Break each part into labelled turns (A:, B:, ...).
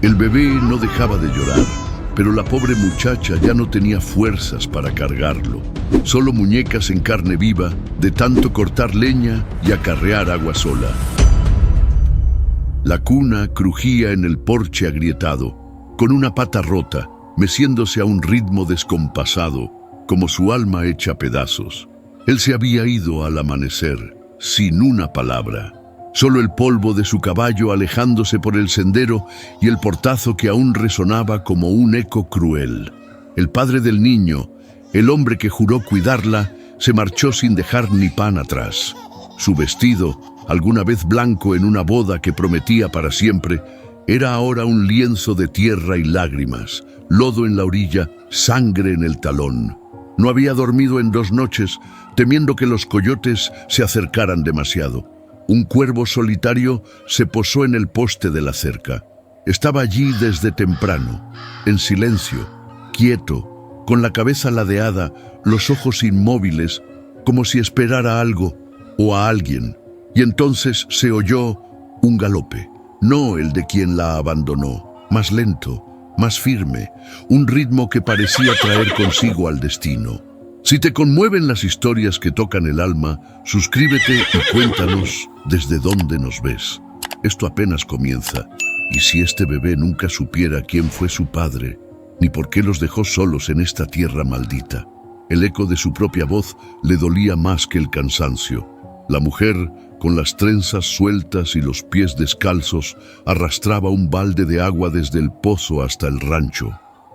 A: El bebé no dejaba de llorar, pero la pobre muchacha ya no tenía fuerzas para cargarlo. Solo muñecas en carne viva, de tanto cortar leña y acarrear agua sola. La cuna crujía en el porche agrietado, con una pata rota, meciéndose a un ritmo descompasado, como su alma hecha pedazos. Él se había ido al amanecer, sin una palabra. Solo el polvo de su caballo alejándose por el sendero y el portazo que aún resonaba como un eco cruel. El padre del niño, el hombre que juró cuidarla, se marchó sin dejar ni pan atrás. Su vestido, alguna vez blanco en una boda que prometía para siempre, era ahora un lienzo de tierra y lágrimas, lodo en la orilla, sangre en el talón. No había dormido en 2 noches, temiendo que los coyotes se acercaran demasiado. Un cuervo solitario se posó en el poste de la cerca. Estaba allí desde temprano, en silencio, quieto, con la cabeza ladeada, los ojos inmóviles, como si esperara algo o a alguien. Y entonces se oyó un galope, no el de quien la abandonó, más lento, más firme, un ritmo que parecía traer consigo al destino. Si te conmueven las historias que tocan el alma, suscríbete y cuéntanos desde dónde nos ves. Esto apenas comienza, y si este bebé nunca supiera quién fue su padre, ni por qué los dejó solos en esta tierra maldita. El eco de su propia voz le dolía más que el cansancio. La mujer, con las trenzas sueltas y los pies descalzos, arrastraba un balde de agua desde el pozo hasta el rancho.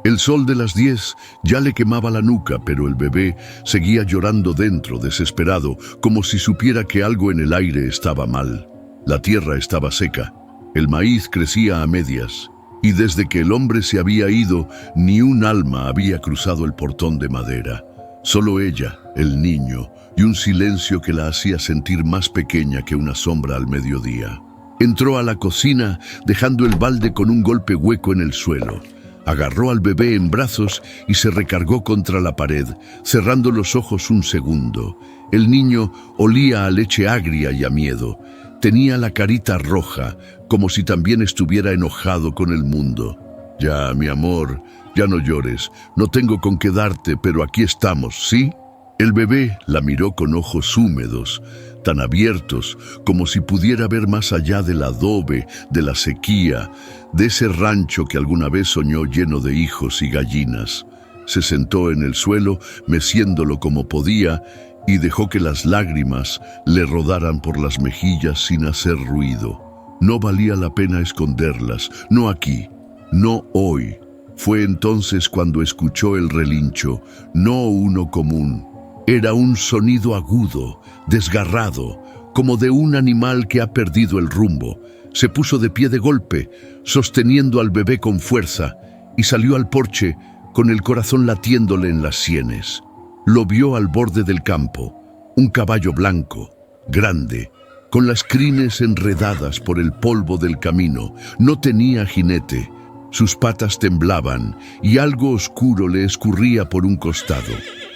A: El sol de las 10 ya le quemaba la nuca, pero el bebé seguía llorando dentro, desesperado, como si supiera que algo en el aire estaba mal. La tierra estaba seca, el maíz crecía a medias, y desde que el hombre se había ido, ni un alma había cruzado el portón de madera. Solo ella, el niño, y un silencio que la hacía sentir más pequeña que una sombra al mediodía. Entró a la cocina, dejando el balde con un golpe hueco en el suelo. Agarró al bebé en brazos y se recargó contra la pared, cerrando los ojos un segundo. El niño olía a leche agria y a miedo. Tenía la carita roja, como si también estuviera enojado con el mundo. Ya, mi amor, ya no llores. No tengo con qué darte, pero aquí estamos, ¿sí? El bebé la miró con ojos húmedos, tan abiertos como si pudiera ver más allá del adobe, de la sequía, de ese rancho que alguna vez soñó lleno de hijos y gallinas. Se sentó en el suelo, meciéndolo como podía, y dejó que las lágrimas le rodaran por las mejillas sin hacer ruido. No valía la pena esconderlas, no aquí, no hoy. Fue entonces cuando escuchó el relincho, no uno común. Era un sonido agudo, desgarrado, como de un animal que ha perdido el rumbo. Se puso de pie de golpe, sosteniendo al bebé con fuerza, y salió al porche con el corazón latiéndole en las sienes. Lo vio al borde del campo, un caballo blanco, grande, con las crines enredadas por el polvo del camino. No tenía jinete, sus patas temblaban y algo oscuro le escurría por un costado.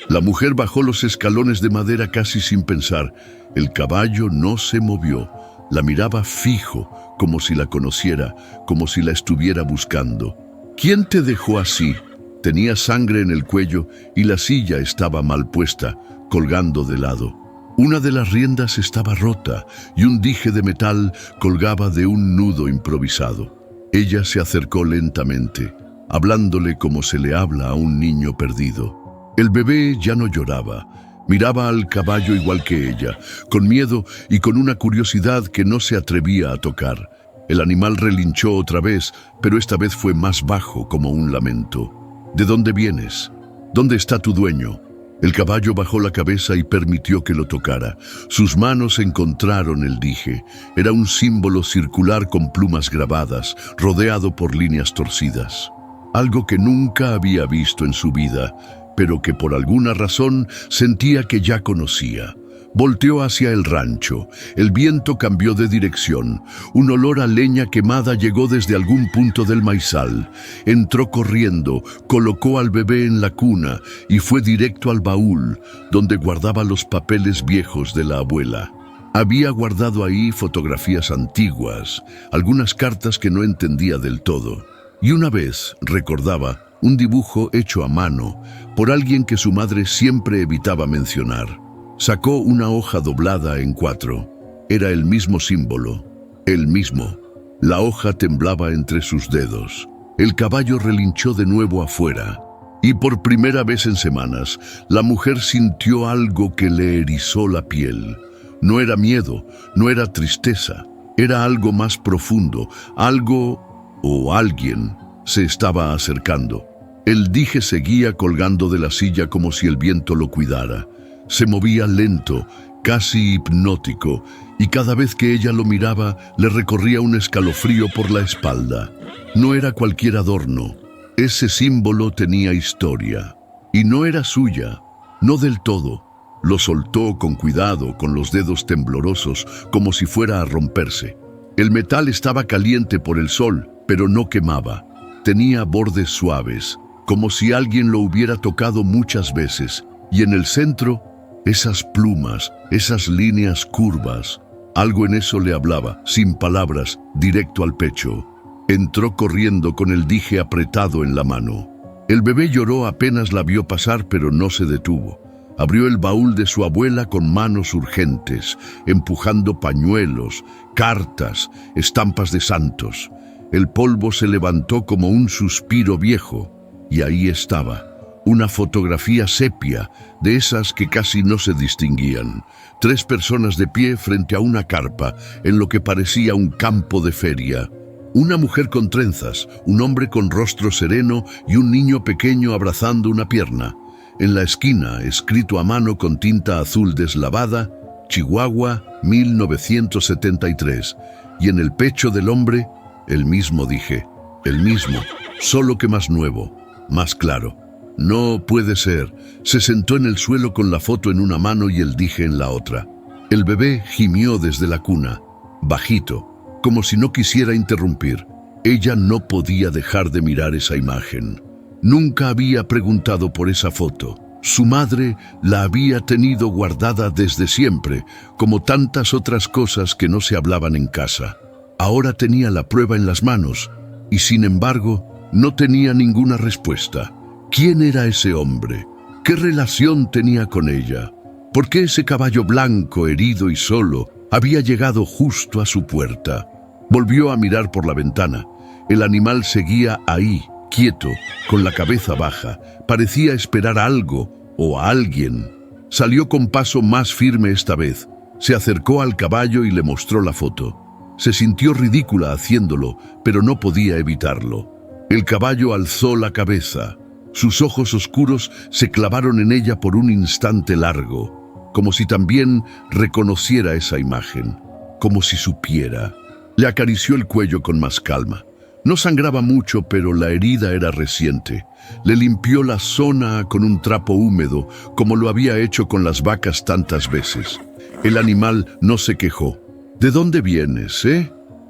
A: La mujer bajó los escalones de madera casi sin pensar. El caballo no se movió. La miraba fijo, como si la conociera, como si la estuviera buscando. ¿Quién te dejó así? Tenía sangre en el cuello y la silla estaba mal puesta, colgando de lado. Una de las riendas estaba rota y un dije de metal colgaba de un nudo improvisado. Ella se acercó lentamente, hablándole como se le habla a un niño perdido. El bebé ya no lloraba. Miraba al caballo igual que ella, con miedo y con una curiosidad que no se atrevía a tocar. El animal relinchó otra vez, pero esta vez fue más bajo, como un lamento. ¿De dónde vienes? ¿Dónde está tu dueño? El caballo bajó la cabeza y permitió que lo tocara. Sus manos encontraron el dije. Era un símbolo circular con plumas grabadas, rodeado por líneas torcidas. Algo que nunca había visto en su vida, pero que por alguna razón sentía que ya conocía. Volteó hacia el rancho. El viento cambió de dirección. Un olor a leña quemada llegó desde algún punto del maizal. Entró corriendo, colocó al bebé en la cuna y fue directo al baúl, donde guardaba los papeles viejos de la abuela. Había guardado ahí fotografías antiguas, algunas cartas que no entendía del todo. Y una vez, recordaba, un dibujo hecho a mano por alguien que su madre siempre evitaba mencionar. Sacó una hoja doblada en 4. Era el mismo símbolo, el mismo. La hoja temblaba entre sus dedos. El caballo relinchó de nuevo afuera. Y por primera vez en semanas, la mujer sintió algo que le erizó la piel. No era miedo, no era tristeza, era algo más profundo, algo o alguien se estaba acercando. El dije seguía colgando de la silla como si el viento lo cuidara. Se movía lento, casi hipnótico, y cada vez que ella lo miraba, le recorría un escalofrío por la espalda. No era cualquier adorno. Ese símbolo tenía historia. Y no era suya, no del todo. Lo soltó con cuidado, con los dedos temblorosos, como si fuera a romperse. El metal estaba caliente por el sol, pero no quemaba. Tenía bordes suaves, como si alguien lo hubiera tocado muchas veces. Y en el centro, esas plumas, esas líneas curvas. Algo en eso le hablaba, sin palabras, directo al pecho. Entró corriendo con el dije apretado en la mano. El bebé lloró apenas la vio pasar, pero no se detuvo. Abrió el baúl de su abuela con manos urgentes, empujando pañuelos, cartas, estampas de santos. El polvo se levantó como un suspiro viejo, y ahí estaba, una fotografía sepia, de esas que casi no se distinguían. 3 personas de pie frente a una carpa, en lo que parecía un campo de feria. Una mujer con trenzas, un hombre con rostro sereno y un niño pequeño abrazando una pierna. En la esquina, escrito a mano con tinta azul deslavada, Chihuahua, 1973. Y en el pecho del hombre, el mismo dije, el mismo, solo que más nuevo, más claro. No puede ser. Se sentó en el suelo con la foto en una mano y el dije en la otra. El bebé gimió desde la cuna, bajito, como si no quisiera interrumpir. Ella no podía dejar de mirar esa imagen. Nunca había preguntado por esa foto. Su madre la había tenido guardada desde siempre, como tantas otras cosas que no se hablaban en casa. Ahora tenía la prueba en las manos, y sin embargo, no tenía ninguna respuesta. ¿Quién era ese hombre? ¿Qué relación tenía con ella? ¿Por qué ese caballo blanco, herido y solo, había llegado justo a su puerta? Volvió a mirar por la ventana. El animal seguía ahí, quieto, con la cabeza baja. Parecía esperar algo o a alguien. Salió con paso más firme esta vez. Se acercó al caballo y le mostró la foto. Se sintió ridícula haciéndolo, pero no podía evitarlo. El caballo alzó la cabeza. Sus ojos oscuros se clavaron en ella por un instante largo, como si también reconociera esa imagen, como si supiera. Le acarició el cuello con más calma. No sangraba mucho, pero la herida era reciente. Le limpió la zona con un trapo húmedo, como lo había hecho con las vacas tantas veces. El animal no se quejó. ¿De dónde vienes,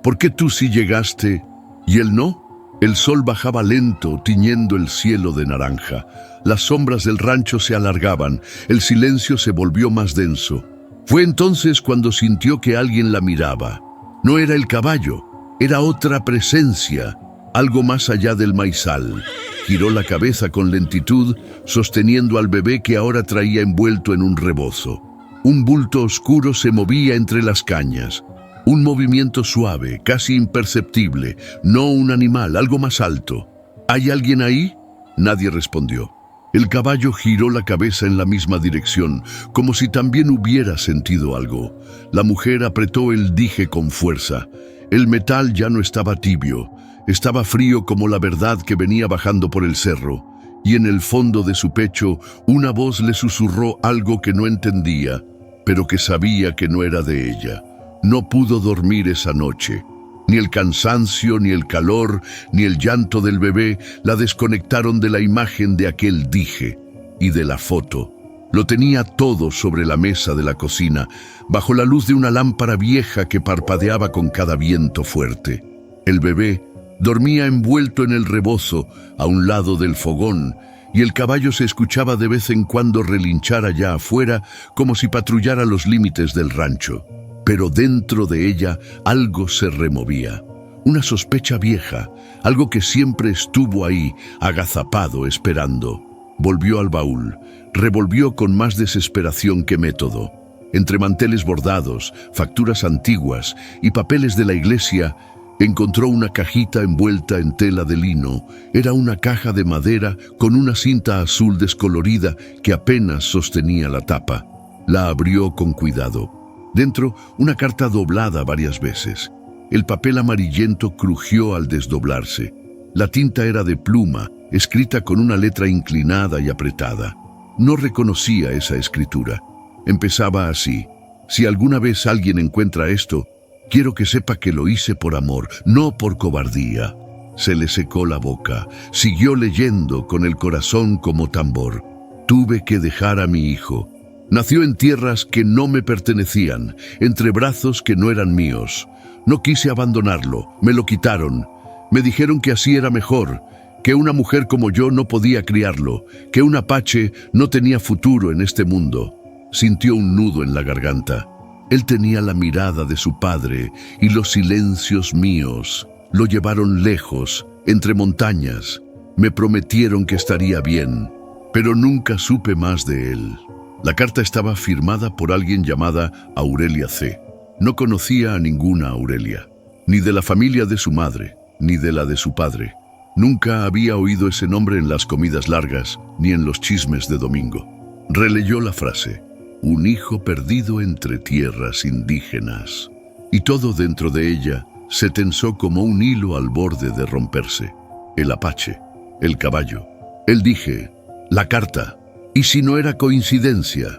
A: ¿Por qué tú sí llegaste y él no? El sol bajaba lento, tiñendo el cielo de naranja. Las sombras del rancho se alargaban, el silencio se volvió más denso. Fue entonces cuando sintió que alguien la miraba. No era el caballo, era otra presencia, algo más allá del maizal. Giró la cabeza con lentitud, sosteniendo al bebé que ahora traía envuelto en un rebozo. Un bulto oscuro se movía entre las cañas. Un movimiento suave, casi imperceptible, no un animal, algo más alto. ¿Hay alguien ahí? Nadie respondió. El caballo giró la cabeza en la misma dirección, como si también hubiera sentido algo. La mujer apretó el dije con fuerza. El metal ya no estaba tibio, estaba frío como la verdad que venía bajando por el cerro. Y en el fondo de su pecho, una voz le susurró algo que no entendía, pero que sabía que no era de ella. No pudo dormir esa noche. Ni el cansancio, ni el calor, ni el llanto del bebé la desconectaron de la imagen de aquel dije y de la foto. Lo tenía todo sobre la mesa de la cocina, bajo la luz de una lámpara vieja que parpadeaba con cada viento fuerte. El bebé dormía envuelto en el rebozo, a un lado del fogón, y el caballo se escuchaba de vez en cuando relinchar allá afuera, como si patrullara los límites del rancho. Pero dentro de ella algo se removía. Una sospecha vieja, algo que siempre estuvo ahí, agazapado, esperando. Volvió al baúl, revolvió con más desesperación que método. Entre manteles bordados, facturas antiguas y papeles de la iglesia, encontró una cajita envuelta en tela de lino. Era una caja de madera con una cinta azul descolorida que apenas sostenía la tapa. La abrió con cuidado. Dentro, una carta doblada varias veces. El papel amarillento crujió al desdoblarse. La tinta era de pluma, escrita con una letra inclinada y apretada. No reconocía esa escritura. Empezaba así: si alguna vez alguien encuentra esto, quiero que sepa que lo hice por amor, no por cobardía. Se le secó la boca. Siguió leyendo con el corazón como tambor. Tuve que dejar a mi hijo. Nació en tierras que no me pertenecían, entre brazos que no eran míos. No quise abandonarlo, me lo quitaron. Me dijeron que así era mejor, que una mujer como yo no podía criarlo, que un apache no tenía futuro en este mundo. Sintió un nudo en la garganta. Él tenía la mirada de su padre y los silencios míos. Lo llevaron lejos, entre montañas. Me prometieron que estaría bien, pero nunca supe más de él. La carta estaba firmada por alguien llamada Aurelia C. No conocía a ninguna Aurelia, ni de la familia de su madre, ni de la de su padre. Nunca había oído ese nombre en las comidas largas, ni en los chismes de domingo. Releyó la frase: un hijo perdido entre tierras indígenas. Y todo dentro de ella se tensó como un hilo al borde de romperse. El apache, el caballo. Él dije: la carta. ¿Y si no era coincidencia?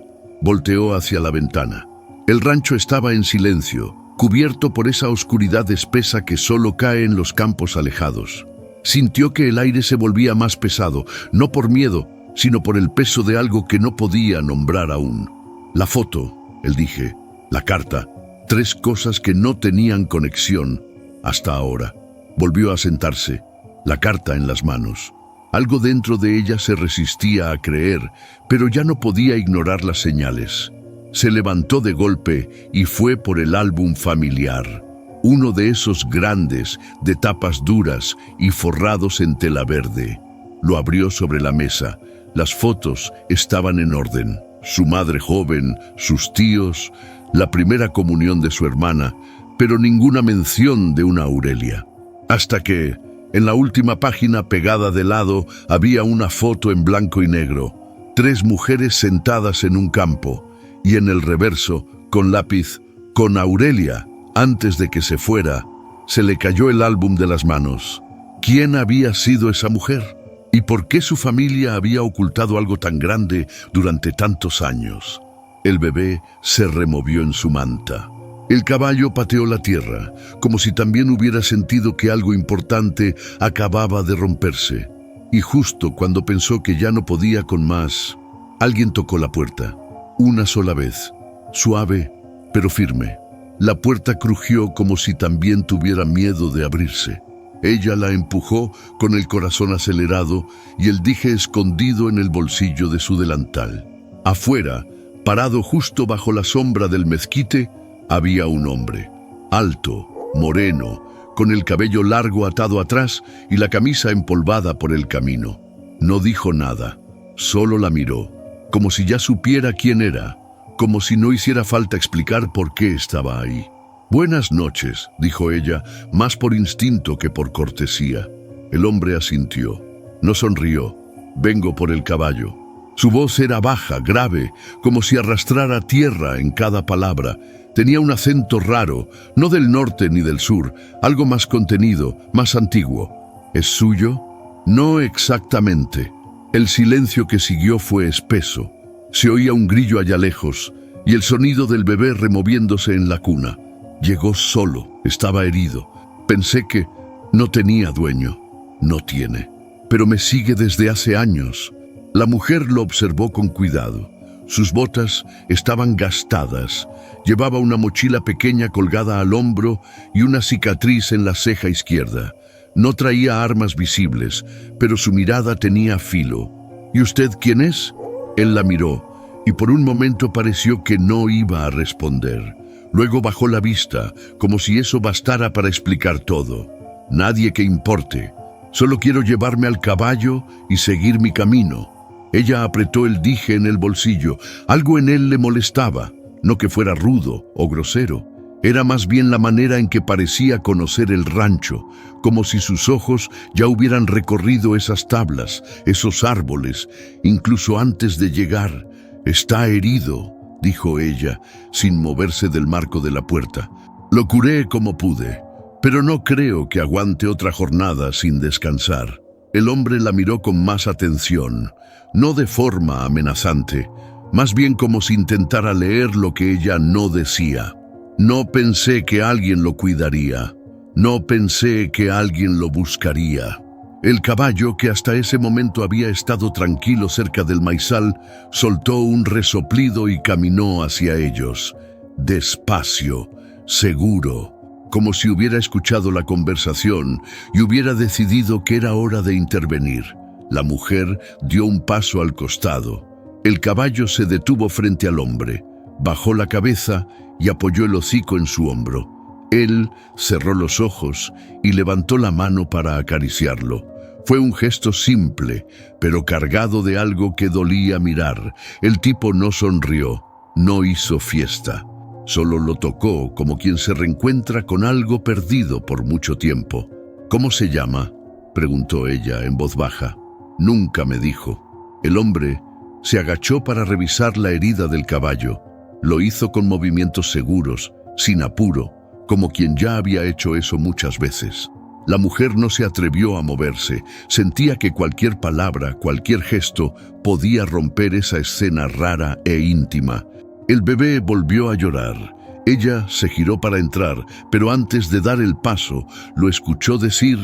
A: Volteó hacia la ventana. El rancho estaba en silencio, cubierto por esa oscuridad espesa que solo cae en los campos alejados. Sintió que el aire se volvía más pesado, no por miedo, sino por el peso de algo que no podía nombrar aún. La foto, él dije, la carta, 3 cosas que no tenían conexión hasta ahora. Volvió a sentarse, la carta en las manos. Algo dentro de ella se resistía a creer, pero ya no podía ignorar las señales. Se levantó de golpe y fue por el álbum familiar. Uno de esos grandes, de tapas duras y forrados en tela verde. Lo abrió sobre la mesa. Las fotos estaban en orden. Su madre joven, sus tíos, la primera comunión de su hermana, pero ninguna mención de una Aurelia. Hasta que, en la última página pegada de lado, había una foto en blanco y negro. 3 mujeres sentadas en un campo, y en el reverso, con lápiz, con Aurelia. Antes de que se fuera, se le cayó el álbum de las manos. ¿Quién había sido esa mujer? ¿Y por qué su familia había ocultado algo tan grande durante tantos años? El bebé se removió en su manta. El caballo pateó la tierra, como si también hubiera sentido que algo importante acababa de romperse. Y justo cuando pensó que ya no podía con más, alguien tocó la puerta. Una sola vez, suave, pero firme. La puerta crujió como si también tuviera miedo de abrirse. Ella la empujó con el corazón acelerado y el dije escondido en el bolsillo de su delantal. Afuera, parado justo bajo la sombra del mezquite, había un hombre, alto, moreno, con el cabello largo atado atrás y la camisa empolvada por el camino. No dijo nada, solo la miró, como si ya supiera quién era, como si no hiciera falta explicar por qué estaba ahí. «Buenas noches», dijo ella, más por instinto que por cortesía. El hombre asintió. No sonrió. «Vengo por el caballo». Su voz era baja, grave, como si arrastrara tierra en cada palabra. Tenía un acento raro, no del norte ni del sur, algo más contenido, más antiguo. ¿Es suyo? No exactamente. El silencio que siguió fue espeso. Se oía un grillo allá lejos y el sonido del bebé removiéndose en la cuna. Llegó solo, estaba herido. Pensé que no tenía dueño. No tiene. Pero me sigue desde hace años. La mujer lo observó con cuidado. Sus botas estaban gastadas. Llevaba una mochila pequeña colgada al hombro y una cicatriz en la ceja izquierda. No traía armas visibles, pero su mirada tenía filo. ¿Y usted quién es? Él la miró, y por un momento pareció que no iba a responder. Luego bajó la vista, como si eso bastara para explicar todo. Nadie que importe. Solo quiero llevarme al caballo y seguir mi camino. Ella apretó el dije en el bolsillo. Algo en él le molestaba, no que fuera rudo o grosero. Era más bien la manera en que parecía conocer el rancho, como si sus ojos ya hubieran recorrido esas tablas, esos árboles, incluso antes de llegar. «Está herido», dijo ella, sin moverse del marco de la puerta. «Lo curé como pude, pero no creo que aguante otra jornada sin descansar». El hombre la miró con más atención, no de forma amenazante, más bien como si intentara leer lo que ella no decía. «No pensé que alguien lo cuidaría. No pensé que alguien lo buscaría». El caballo, que hasta ese momento había estado tranquilo cerca del maizal, soltó un resoplido y caminó hacia ellos. Despacio, seguro, como si hubiera escuchado la conversación y hubiera decidido que era hora de intervenir. La mujer dio un paso al costado. El caballo se detuvo frente al hombre, bajó la cabeza y apoyó el hocico en su hombro. Él cerró los ojos y levantó la mano para acariciarlo. Fue un gesto simple, pero cargado de algo que dolía mirar. El tipo no sonrió, no hizo fiesta. Solo lo tocó como quien se reencuentra con algo perdido por mucho tiempo. «¿Cómo se llama?», preguntó ella en voz baja. «Nunca me dijo». El hombre se agachó para revisar la herida del caballo. Lo hizo con movimientos seguros, sin apuro, como quien ya había hecho eso muchas veces. La mujer no se atrevió a moverse. Sentía que cualquier palabra, cualquier gesto, podía romper esa escena rara e íntima. El bebé volvió a llorar. Ella se giró para entrar, pero antes de dar el paso, lo escuchó decir: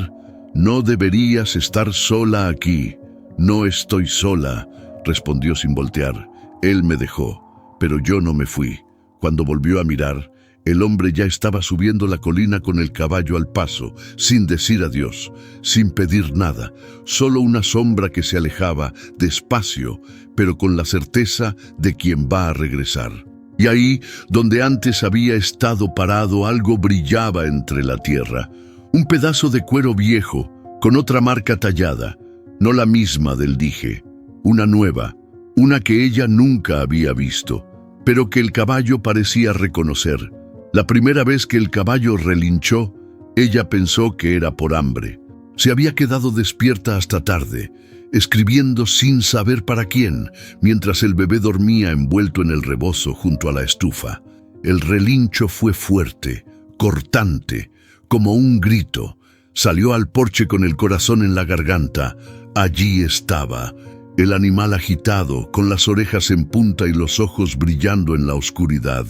A: «No deberías estar sola aquí». «No estoy sola», respondió sin voltear. «Él me dejó, pero yo no me fui». Cuando volvió a mirar, el hombre ya estaba subiendo la colina con el caballo al paso, sin decir adiós, sin pedir nada, solo una sombra que se alejaba despacio, pero con la certeza de quien va a regresar. Y ahí, donde antes había estado parado, algo brillaba entre la tierra. Un pedazo de cuero viejo, con otra marca tallada, no la misma del dije, una nueva, una que ella nunca había visto, pero que el caballo parecía reconocer. La primera vez que el caballo relinchó, ella pensó que era por hambre. Se había quedado despierta hasta tarde, escribiendo sin saber para quién, mientras el bebé dormía envuelto en el rebozo junto a la estufa. El relincho fue fuerte, cortante, como un grito. Salió al porche con el corazón en la garganta. Allí estaba, el animal agitado, con las orejas en punta y los ojos brillando en la oscuridad.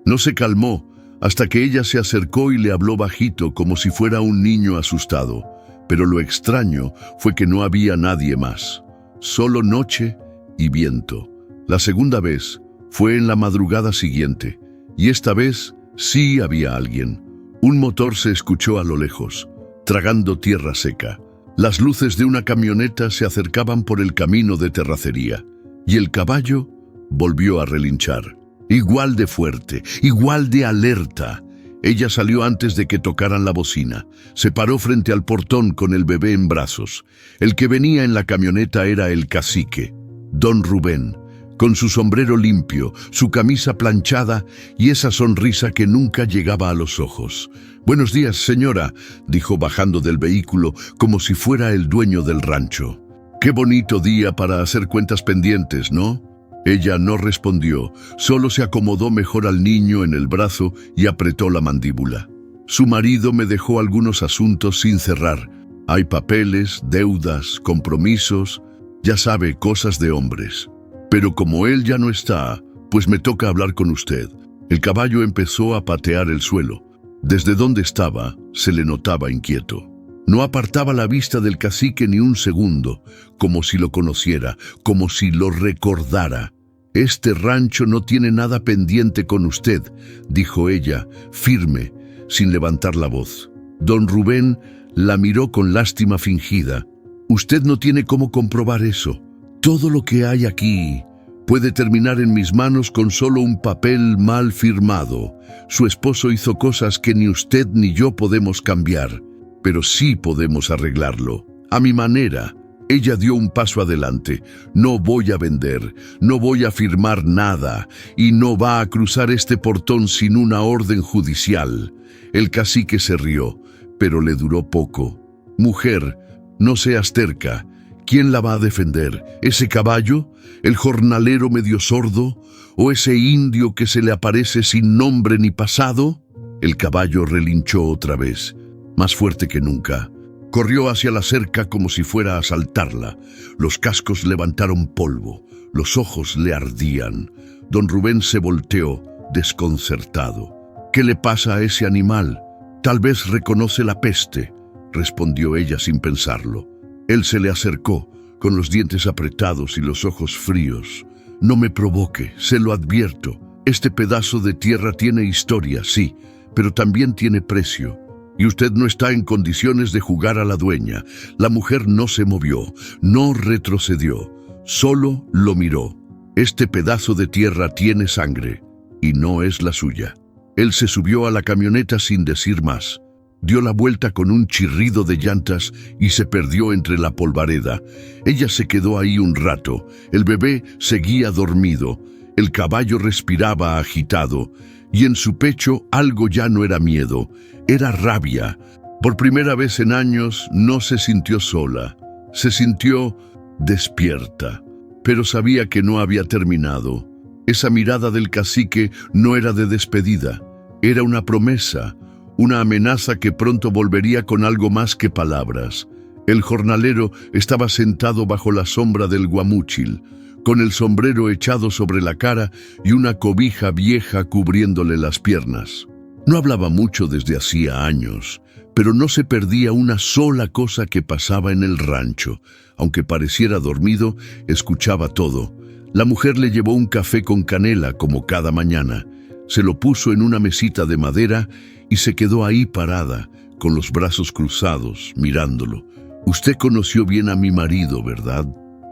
A: No se calmó hasta que ella se acercó y le habló bajito como si fuera un niño asustado. Pero lo extraño fue que no había nadie más. Solo noche y viento. La segunda vez fue en la madrugada siguiente, y esta vez sí había alguien. Un motor se escuchó a lo lejos, tragando tierra seca. Las luces de una camioneta se acercaban por el camino de terracería, y el caballo volvió a relinchar. Igual de fuerte, igual de alerta. Ella salió antes de que tocaran la bocina. Se paró frente al portón con el bebé en brazos. El que venía en la camioneta era el cacique, don Rubén, con su sombrero limpio, su camisa planchada y esa sonrisa que nunca llegaba a los ojos. «Buenos días, señora», dijo bajando del vehículo como si fuera el dueño del rancho. «Qué bonito día para hacer cuentas pendientes, ¿no?». Ella no respondió, solo se acomodó mejor al niño en el brazo y apretó la mandíbula. «Su marido me dejó algunos asuntos sin cerrar. Hay papeles, deudas, compromisos, ya sabe, cosas de hombres. Pero como él ya no está, pues me toca hablar con usted». El caballo empezó a patear el suelo. Desde donde estaba, se le notaba inquieto. No apartaba la vista del cacique ni un segundo, como si lo conociera, como si lo recordara. «Este rancho no tiene nada pendiente con usted», dijo ella, firme, sin levantar la voz. Don Rubén la miró con lástima fingida. «Usted no tiene cómo comprobar eso. Todo lo que hay aquí puede terminar en mis manos con solo un papel mal firmado. Su esposo hizo cosas que ni usted ni yo podemos cambiar. pero sí podemos arreglarlo. A mi manera. Ella dio un paso adelante. No voy a vender, no voy a firmar nada y no va a cruzar este portón sin una orden judicial. El cacique se rió, pero le duró poco. Mujer, no seas terca. ¿Quién la va a defender? ¿Ese caballo? ¿El jornalero medio sordo? ¿O ese indio que se le aparece sin nombre ni pasado? El caballo relinchó otra vez, más fuerte que nunca. Corrió hacia la cerca como si fuera a asaltarla. Los cascos levantaron polvo, los ojos le ardían. Don Rubén se volteó, desconcertado. ¿Qué le pasa a ese animal? Tal vez reconoce la peste, respondió ella sin pensarlo. Él se le acercó, con los dientes apretados y los ojos fríos. No me provoque, se lo advierto. Este pedazo de tierra tiene historia, sí, pero también tiene precio. Y usted no está en condiciones de jugar a la dueña. La mujer no se movió, no retrocedió, solo lo miró. Este pedazo de tierra tiene sangre, y no es la suya. Él se subió a la camioneta sin decir más. Dio la vuelta con un chirrido de llantas y se perdió entre la polvareda. Ella se quedó ahí un rato. El bebé seguía dormido. El caballo respiraba agitado. Y en su pecho algo ya no era miedo, era rabia. Por primera vez en años no se sintió sola, se sintió despierta, pero sabía que no había terminado. Esa mirada del cacique no era de despedida, era una promesa, una amenaza que pronto volvería con algo más que palabras. El jornalero estaba sentado bajo la sombra del guamúchil, con el sombrero echado sobre la cara y una cobija vieja cubriéndole las piernas. No hablaba mucho desde hacía años, pero no se perdía una sola cosa que pasaba en el rancho. Aunque pareciera dormido, escuchaba todo. La mujer le llevó un café con canela como cada mañana. Se lo puso en una mesita de madera y se quedó ahí parada, con los brazos cruzados, mirándolo. Usted conoció bien a mi marido, ¿verdad?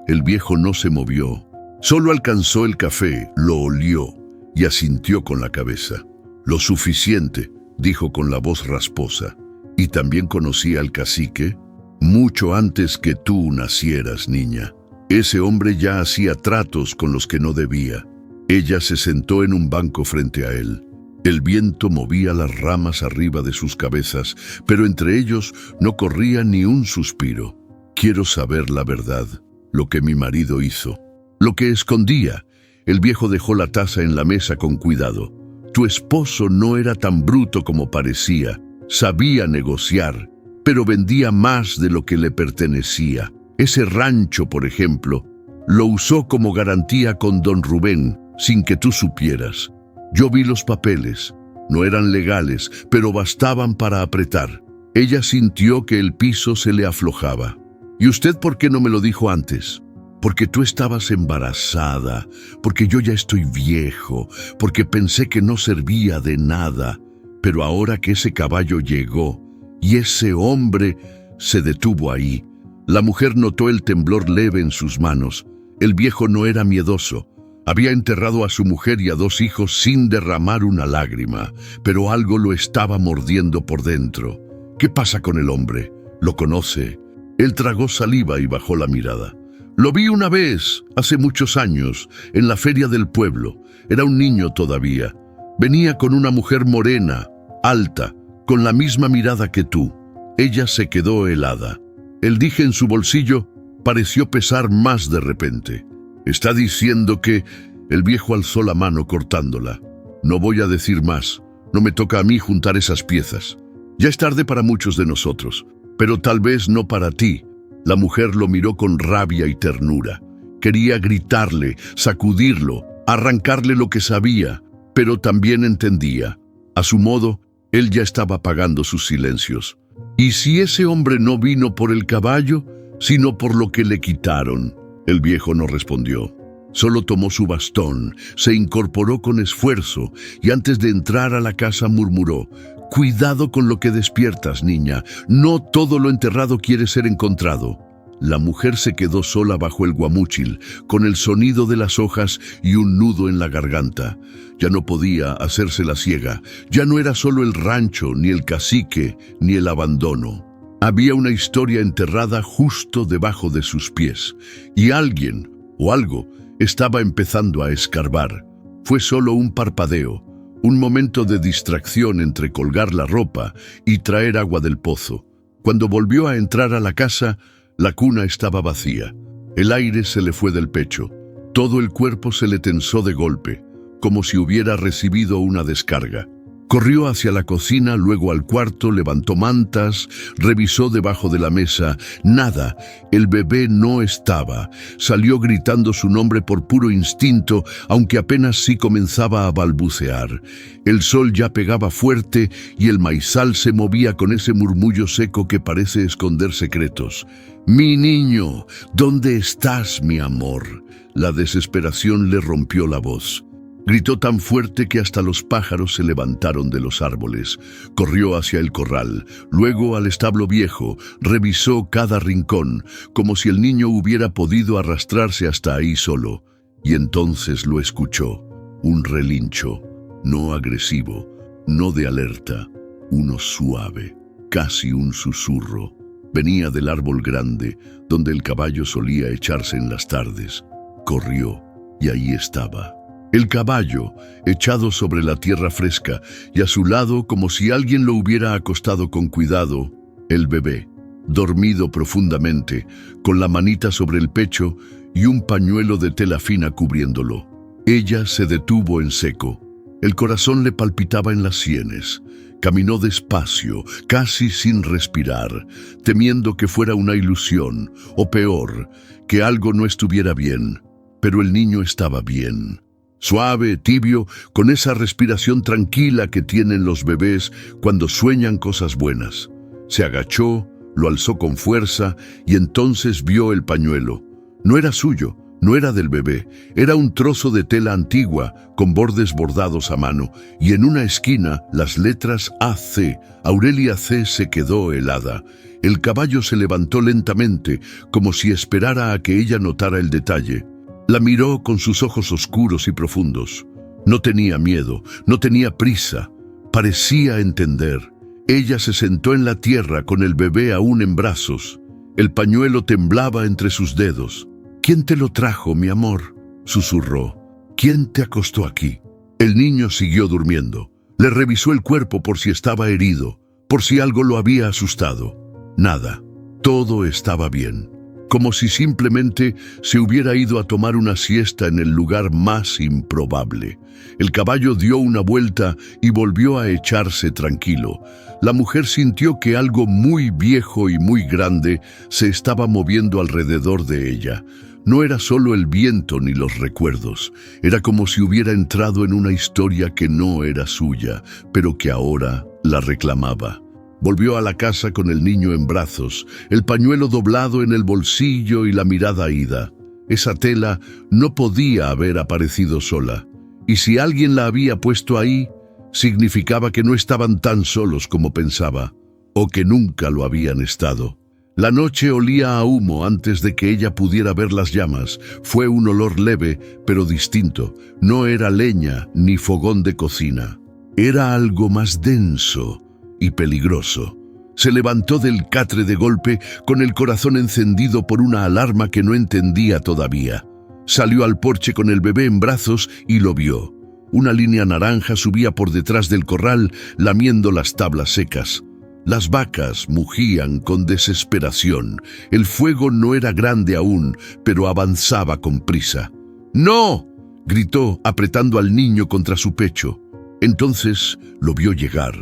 A: El viejo no se movió. Solo alcanzó el café, lo olió y asintió con la cabeza. Lo suficiente, dijo con la voz rasposa. ¿Y también conocí al cacique? Mucho antes que tú nacieras, niña. Ese hombre ya hacía tratos con los que no debía. Ella se sentó en un banco frente a él. El viento movía las ramas arriba de sus cabezas, pero entre ellos no corría ni un suspiro. Quiero saber la verdad, lo que mi marido hizo, lo que escondía. El viejo dejó la taza en la mesa con cuidado. Tu esposo no era tan bruto como parecía. Sabía negociar, pero vendía más de lo que le pertenecía. Ese rancho, por ejemplo, lo usó como garantía con don Rubén, sin que tú supieras. Yo vi los papeles. No eran legales, pero bastaban para apretar. Ella sintió que el piso se le aflojaba. ¿Y usted por qué no me lo dijo antes? Porque tú estabas embarazada, porque yo ya estoy viejo, porque pensé que no servía de nada. Pero ahora que ese caballo llegó y ese hombre se detuvo ahí, la mujer notó el temblor leve en sus manos. El viejo no era miedoso. Había enterrado a su mujer y a 2 hijos sin derramar una lágrima, pero algo lo estaba mordiendo por dentro. ¿Qué pasa con el hombre? ¿Lo conoce? Él tragó saliva y bajó la mirada. Lo vi una vez, hace muchos años, en la feria del pueblo. Era un niño todavía. Venía con una mujer morena, alta, con la misma mirada que tú. Ella se quedó helada. El dije en su bolsillo pareció pesar más de repente. Está diciendo que... El viejo alzó la mano cortándola. No voy a decir más. No me toca a mí juntar esas piezas. Ya es tarde para muchos de nosotros, pero tal vez no para ti. La mujer lo miró con rabia y ternura. Quería gritarle, sacudirlo, arrancarle lo que sabía, pero también entendía. A su modo, él ya estaba pagando sus silencios. ¿Y si ese hombre no vino por el caballo, sino por lo que le quitaron? El viejo no respondió. Solo tomó su bastón, se incorporó con esfuerzo y antes de entrar a la casa murmuró: «Cuidado con lo que despiertas, niña. No todo lo enterrado quiere ser encontrado». La mujer se quedó sola bajo el guamúchil, con el sonido de las hojas y un nudo en la garganta. Ya no podía hacerse la ciega. Ya no era solo el rancho, ni el cacique, ni el abandono. Había una historia enterrada justo debajo de sus pies, y alguien o algo estaba empezando a escarbar. Fue solo un parpadeo, un momento de distracción entre colgar la ropa y traer agua del pozo. Cuando volvió a entrar a la casa, la cuna estaba vacía. El aire se le fue del pecho. Todo el cuerpo se le tensó de golpe, como si hubiera recibido una descarga. Corrió hacia la cocina, luego al cuarto, levantó mantas, revisó debajo de la mesa. Nada, el bebé no estaba. Salió gritando su nombre por puro instinto, aunque apenas sí comenzaba a balbucear. El sol ya pegaba fuerte y el maizal se movía con ese murmullo seco que parece esconder secretos. «Mi niño, ¿dónde estás, mi amor?». La desesperación le rompió la voz. Gritó tan fuerte que hasta los pájaros se levantaron de los árboles. Corrió hacia el corral, luego al establo viejo, revisó cada rincón, como si el niño hubiera podido arrastrarse hasta ahí solo. Y entonces lo escuchó, un relincho, no agresivo, no de alerta, uno suave, casi un susurro. Venía del árbol grande, donde el caballo solía echarse en las tardes. Corrió, y ahí estaba. El caballo, echado sobre la tierra fresca, y a su lado, como si alguien lo hubiera acostado con cuidado, el bebé, dormido profundamente, con la manita sobre el pecho y un pañuelo de tela fina cubriéndolo. Ella se detuvo en seco. El corazón le palpitaba en las sienes. Caminó despacio, casi sin respirar, temiendo que fuera una ilusión, o peor, que algo no estuviera bien. Pero el niño estaba bien. Suave, tibio, con esa respiración tranquila que tienen los bebés cuando sueñan cosas buenas. Se agachó, lo alzó con fuerza y entonces vio el pañuelo. No era suyo, no era del bebé, era un trozo de tela antigua con bordes bordados a mano y en una esquina las letras AC. Aurelia C. se quedó helada. El caballo se levantó lentamente, como si esperara a que ella notara el detalle. La miró con sus ojos oscuros y profundos. No tenía miedo, no tenía prisa. Parecía entender. Ella se sentó en la tierra con el bebé aún en brazos. El pañuelo temblaba entre sus dedos. «¿Quién te lo trajo, mi amor?», susurró. «¿Quién te acostó aquí?». El niño siguió durmiendo. Le revisó el cuerpo por si estaba herido, por si algo lo había asustado. Nada. Todo estaba bien. Como si simplemente se hubiera ido a tomar una siesta en el lugar más improbable. El caballo dio una vuelta y volvió a echarse tranquilo. La mujer sintió que algo muy viejo y muy grande se estaba moviendo alrededor de ella. No era solo el viento ni los recuerdos. Era como si hubiera entrado en una historia que no era suya, pero que ahora la reclamaba. Volvió a la casa con el niño en brazos, el pañuelo doblado en el bolsillo y la mirada ida. Esa tela no podía haber aparecido sola. Y si alguien la había puesto ahí, significaba que no estaban tan solos como pensaba, o que nunca lo habían estado. La noche olía a humo antes de que ella pudiera ver las llamas. Fue un olor leve, pero distinto. No era leña ni fogón de cocina. Era algo más denso y peligroso. Se levantó del catre de golpe, con el corazón encendido por una alarma que no entendía todavía. Salió al porche con el bebé en brazos y lo vio. Una línea naranja subía por detrás del corral, lamiendo las tablas secas. Las vacas mugían con desesperación. El fuego no era grande aún, pero avanzaba con prisa. «¡No!», gritó, apretando al niño contra su pecho. Entonces lo vio llegar.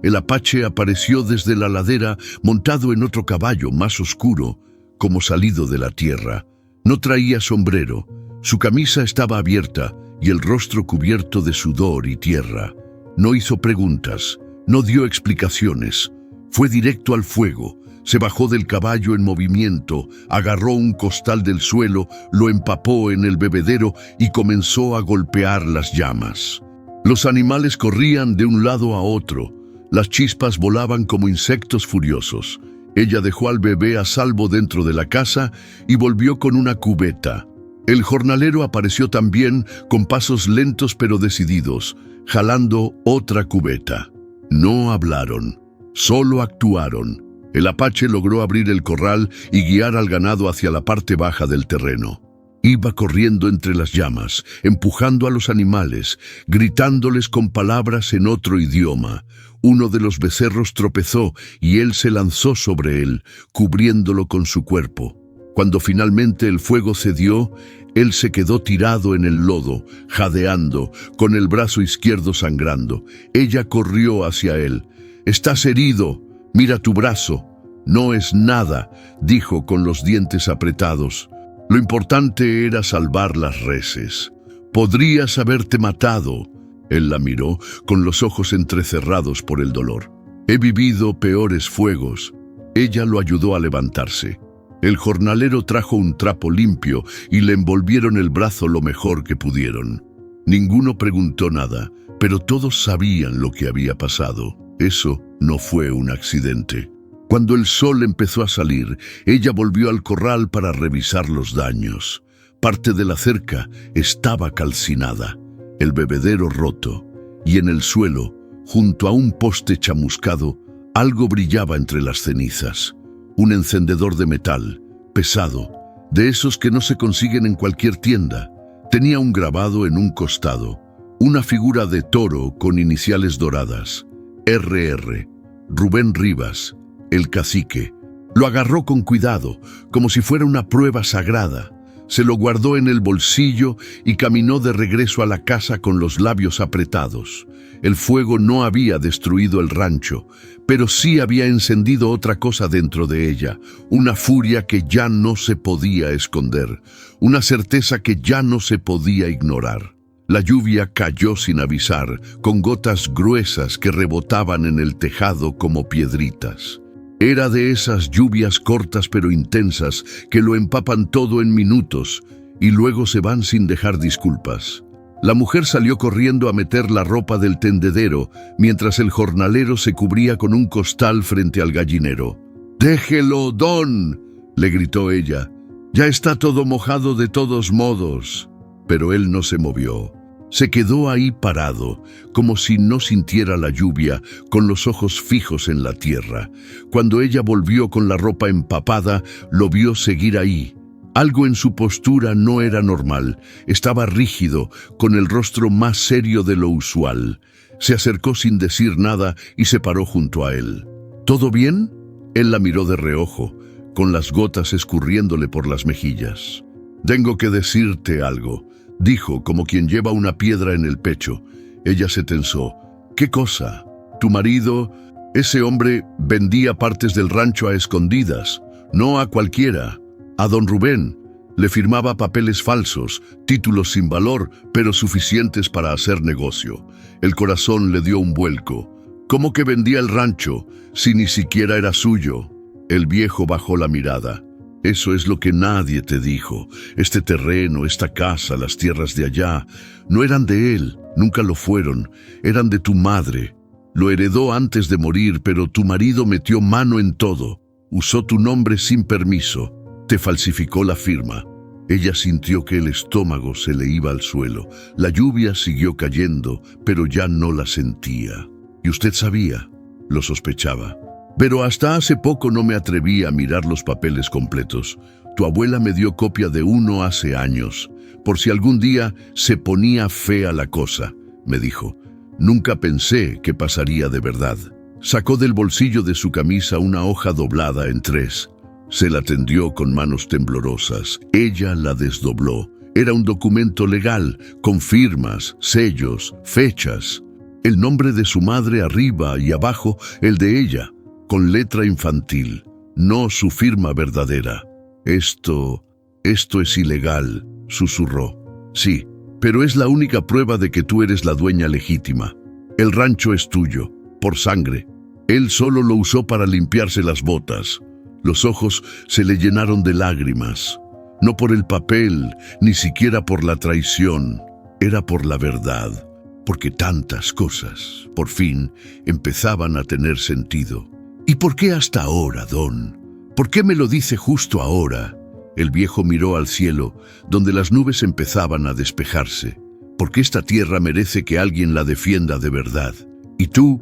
A: El apache apareció desde la ladera, montado en otro caballo más oscuro, como salido de la tierra. No traía sombrero. Su camisa estaba abierta y el rostro cubierto de sudor y tierra. No hizo preguntas, no dio explicaciones. Fue directo al fuego. Se bajó del caballo en movimiento, agarró un costal del suelo, lo empapó en el bebedero y comenzó a golpear las llamas. Los animales corrían de un lado a otro. Las chispas volaban como insectos furiosos. Ella dejó al bebé a salvo dentro de la casa y volvió con una cubeta. El jornalero apareció también, con pasos lentos pero decididos, jalando otra cubeta. No hablaron, solo actuaron. El apache logró abrir el corral y guiar al ganado hacia la parte baja del terreno. Iba corriendo entre las llamas, empujando a los animales, gritándoles con palabras en otro idioma. Uno de los becerros tropezó y él se lanzó sobre él, cubriéndolo con su cuerpo. Cuando finalmente el fuego cedió, él se quedó tirado en el lodo, jadeando, con el brazo izquierdo sangrando. Ella corrió hacia él. «Estás herido, mira tu brazo». «No es nada», dijo con los dientes apretados. Lo importante era salvar las reses. «Podrías haberte matado». Él la miró con los ojos entrecerrados por el dolor. «He vivido peores fuegos». Ella lo ayudó a levantarse. El jornalero trajo un trapo limpio y le envolvieron el brazo lo mejor que pudieron. Ninguno preguntó nada, pero todos sabían lo que había pasado. Eso no fue un accidente. Cuando el sol empezó a salir, ella volvió al corral para revisar los daños. Parte de la cerca estaba calcinada, el bebedero roto, y en el suelo, junto a un poste chamuscado, algo brillaba entre las cenizas. Un encendedor de metal, pesado, de esos que no se consiguen en cualquier tienda. Tenía un grabado en un costado, una figura de toro con iniciales doradas. R.R. Rubén Rivas, el cacique. Lo agarró con cuidado, como si fuera una prueba sagrada. Se lo guardó en el bolsillo y caminó de regreso a la casa con los labios apretados. El fuego no había destruido el rancho, pero sí había encendido otra cosa dentro de ella, una furia que ya no se podía esconder, una certeza que ya no se podía ignorar. La lluvia cayó sin avisar, con gotas gruesas que rebotaban en el tejado como piedritas. Era de esas lluvias cortas pero intensas que lo empapan todo en minutos y luego se van sin dejar disculpas. La mujer salió corriendo a meter la ropa del tendedero mientras el jornalero se cubría con un costal frente al gallinero. «¡Déjelo, don!», le gritó ella. «Ya está todo mojado de todos modos». Pero él no se movió. Se quedó ahí parado, como si no sintiera la lluvia, con los ojos fijos en la tierra. Cuando ella volvió con la ropa empapada, lo vio seguir ahí. Algo en su postura no era normal. Estaba rígido, con el rostro más serio de lo usual. Se acercó sin decir nada y se paró junto a él. «¿Todo bien?». Él la miró de reojo, con las gotas escurriéndole por las mejillas. «Tengo que decirte algo», dijo como quien lleva una piedra en el pecho. Ella se tensó. «¿Qué cosa? Tu marido, ese hombre, vendía partes del rancho a escondidas, no a cualquiera. A don Rubén le firmaba papeles falsos, títulos sin valor, pero suficientes para hacer negocio». El corazón le dio un vuelco. «¿Cómo que vendía el rancho, si ni siquiera era suyo?». El viejo bajó la mirada. «Eso es lo que nadie te dijo. Este terreno, esta casa, las tierras de allá, no eran de él, nunca lo fueron, eran de tu madre. Lo heredó antes de morir, pero tu marido metió mano en todo. Usó tu nombre sin permiso, te falsificó la firma». Ella sintió que el estómago se le iba al suelo. La lluvia siguió cayendo, pero ya no la sentía. «¿Y usted sabía?». Lo sospechaba. «Pero hasta hace poco no me atreví a mirar los papeles completos. Tu abuela me dio copia de uno hace años, por si algún día se ponía fea la cosa», me dijo. «Nunca pensé que pasaría de verdad». Sacó del bolsillo de su camisa una hoja doblada en 3. Se la tendió con manos temblorosas. Ella la desdobló. Era un documento legal, con firmas, sellos, fechas. El nombre de su madre arriba y abajo el de ella, con letra infantil, no su firma verdadera. Esto es ilegal», susurró. «Sí, pero es la única prueba de que tú eres la dueña legítima. El rancho es tuyo, por sangre. Él solo lo usó para limpiarse las botas». Los ojos se le llenaron de lágrimas. No por el papel, ni siquiera por la traición. Era por la verdad, porque tantas cosas, por fin, empezaban a tener sentido. «¿Y por qué hasta ahora, don? ¿Por qué me lo dice justo ahora?». El viejo miró al cielo, donde las nubes empezaban a despejarse. «Porque esta tierra merece que alguien la defienda de verdad. Y tú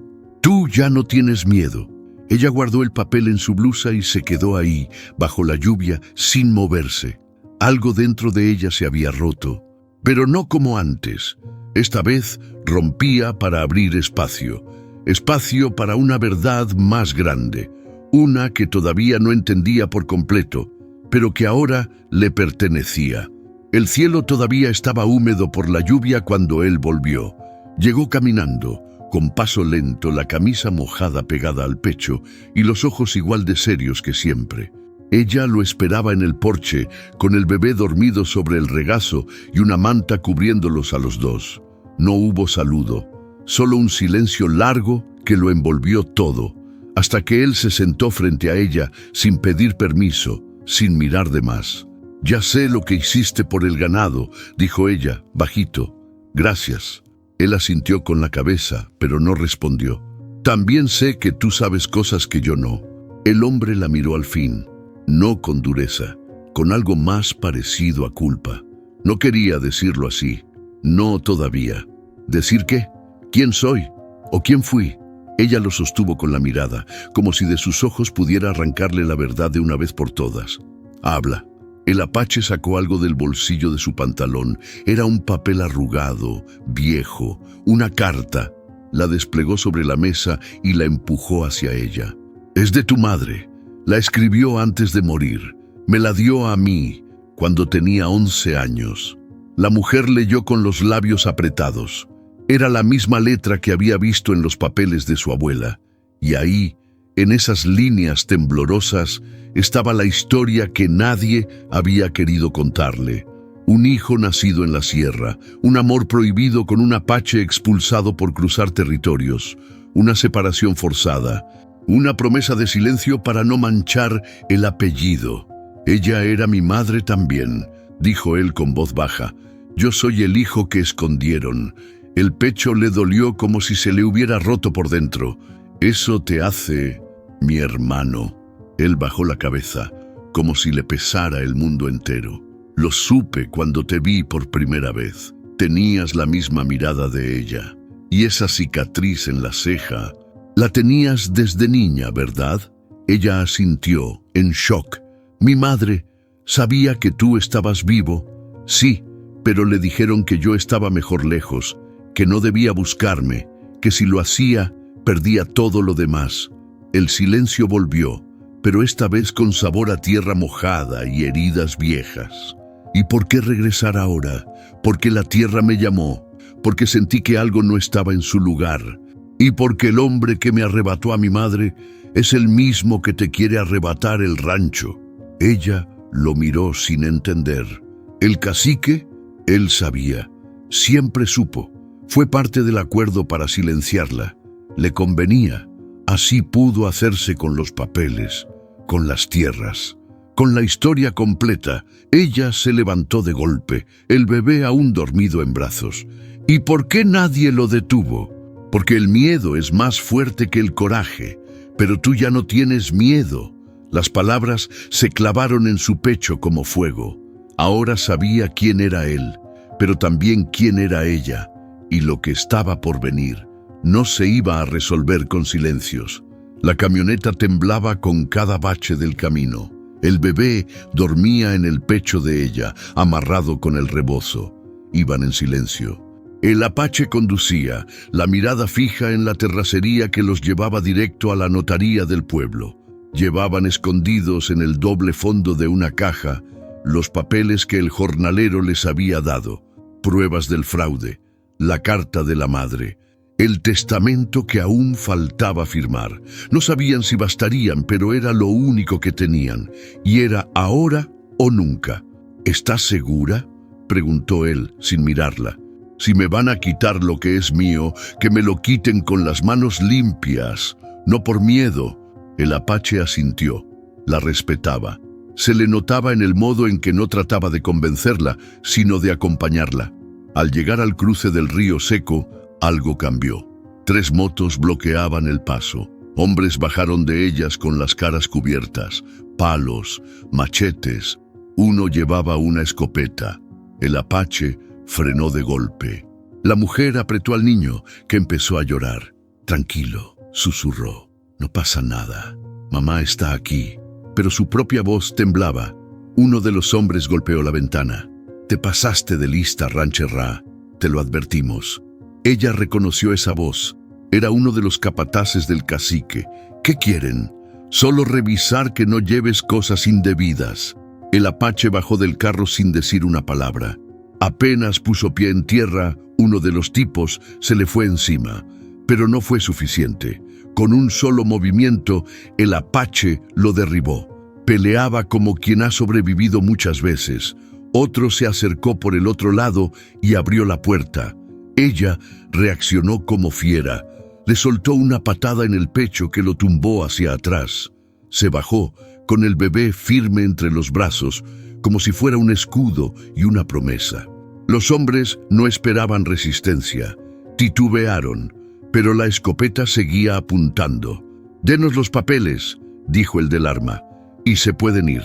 A: ya no tienes miedo». Ella guardó el papel en su blusa y se quedó ahí, bajo la lluvia, sin moverse. Algo dentro de ella se había roto, pero no como antes. Esta vez rompía para abrir espacio para una verdad más grande, una que todavía no entendía por completo, pero que ahora le pertenecía. El cielo todavía estaba húmedo por la lluvia cuando él volvió. Llegó caminando, con paso lento, la camisa mojada pegada al pecho y los ojos igual de serios que siempre. Ella lo esperaba en el porche, con el bebé dormido sobre el regazo y una manta cubriéndolos a los dos. No hubo saludo, solo un silencio largo que lo envolvió todo, hasta que él se sentó frente a ella sin pedir permiso, sin mirar de más. «Ya sé lo que hiciste por el ganado», dijo ella, bajito. «Gracias». Él asintió con la cabeza, pero no respondió. «También sé que tú sabes cosas que yo no». El hombre la miró al fin, no con dureza, con algo más parecido a culpa. No quería decirlo así. No todavía. ¿Decir qué? ¿Quién soy? ¿O quién fui? Ella lo sostuvo con la mirada, como si de sus ojos pudiera arrancarle la verdad de una vez por todas. «Habla». El apache sacó algo del bolsillo de su pantalón. Era un papel arrugado, viejo, una carta. La desplegó sobre la mesa y la empujó hacia ella. «Es de tu madre. La escribió antes de morir. Me la dio a mí, cuando tenía 11 años». La mujer leyó con los labios apretados. Era la misma letra que había visto en los papeles de su abuela. Y ahí, en esas líneas temblorosas, estaba la historia que nadie había querido contarle. Un hijo nacido en la sierra, un amor prohibido con un apache expulsado por cruzar territorios, una separación forzada, una promesa de silencio para no manchar el apellido. «Ella era mi madre también», dijo él con voz baja. «Yo soy el hijo que escondieron». El pecho le dolió como si se le hubiera roto por dentro. «Eso te hace mi hermano». Él bajó la cabeza, como si le pesara el mundo entero. «Lo supe cuando te vi por primera vez. Tenías la misma mirada de ella. Y esa cicatriz en la ceja, la tenías desde niña, ¿verdad?» Ella asintió, en shock. «Mi madre sabía que tú estabas vivo». «Sí, pero le dijeron que yo estaba mejor lejos, que no debía buscarme, que si lo hacía, perdía todo lo demás». El silencio volvió, pero esta vez con sabor a tierra mojada y heridas viejas. «¿Y por qué regresar ahora? Porque la tierra me llamó, porque sentí que algo no estaba en su lugar, y porque el hombre que me arrebató a mi madre es el mismo que te quiere arrebatar el rancho». Ella lo miró sin entender. El cacique, él sabía, siempre supo. Fue parte del acuerdo para silenciarla. Le convenía. Así pudo hacerse con los papeles, con las tierras, con la historia completa. Ella se levantó de golpe, el bebé aún dormido en brazos. ¿Y por qué nadie lo detuvo? Porque el miedo es más fuerte que el coraje. Pero tú ya no tienes miedo. Las palabras se clavaron en su pecho como fuego. Ahora sabía quién era él, pero también quién era ella, y lo que estaba por venir. No se iba a resolver con silencios. La camioneta temblaba con cada bache del camino. El bebé dormía en el pecho de ella, amarrado con el rebozo. Iban en silencio. El apache conducía, la mirada fija en la terracería que los llevaba directo a la notaría del pueblo. Llevaban escondidos en el doble fondo de una caja los papeles que el jornalero les había dado, pruebas del fraude, la carta de la madre, el testamento que aún faltaba firmar. No sabían si bastarían, pero era lo único que tenían, y era ahora o nunca. «¿Estás segura?», preguntó él, sin mirarla. «Si me van a quitar lo que es mío, que me lo quiten con las manos limpias, no por miedo». El apache asintió. La respetaba. Se le notaba en el modo en que no trataba de convencerla, sino de acompañarla. Al llegar al cruce del río seco, algo cambió. 3 motos bloqueaban el paso. Hombres bajaron de ellas con las caras cubiertas, palos, machetes. Uno llevaba una escopeta. El apache frenó de golpe. La mujer apretó al niño, que empezó a llorar. «Tranquilo», susurró. No pasa nada. Mamá está aquí. Pero su propia voz temblaba. Uno de los hombres golpeó la ventana. Te pasaste de lista, rancherra. Te lo advertimos. Ella reconoció esa voz. Era uno de los capataces del cacique. ¿Qué quieren? Solo revisar que no lleves cosas indebidas. El apache bajó del carro sin decir una palabra. Apenas puso pie en tierra, uno de los tipos se le fue encima. Pero no fue suficiente. Con un solo movimiento, el apache lo derribó. Peleaba como quien ha sobrevivido muchas veces. Otro se acercó por el otro lado y abrió la puerta. Ella reaccionó como fiera. Le soltó una patada en el pecho que lo tumbó hacia atrás. Se bajó, con el bebé firme entre los brazos, como si fuera un escudo y una promesa. Los hombres no esperaban resistencia. Titubearon, pero la escopeta seguía apuntando. «Denos los papeles», dijo el del arma, «y se pueden ir».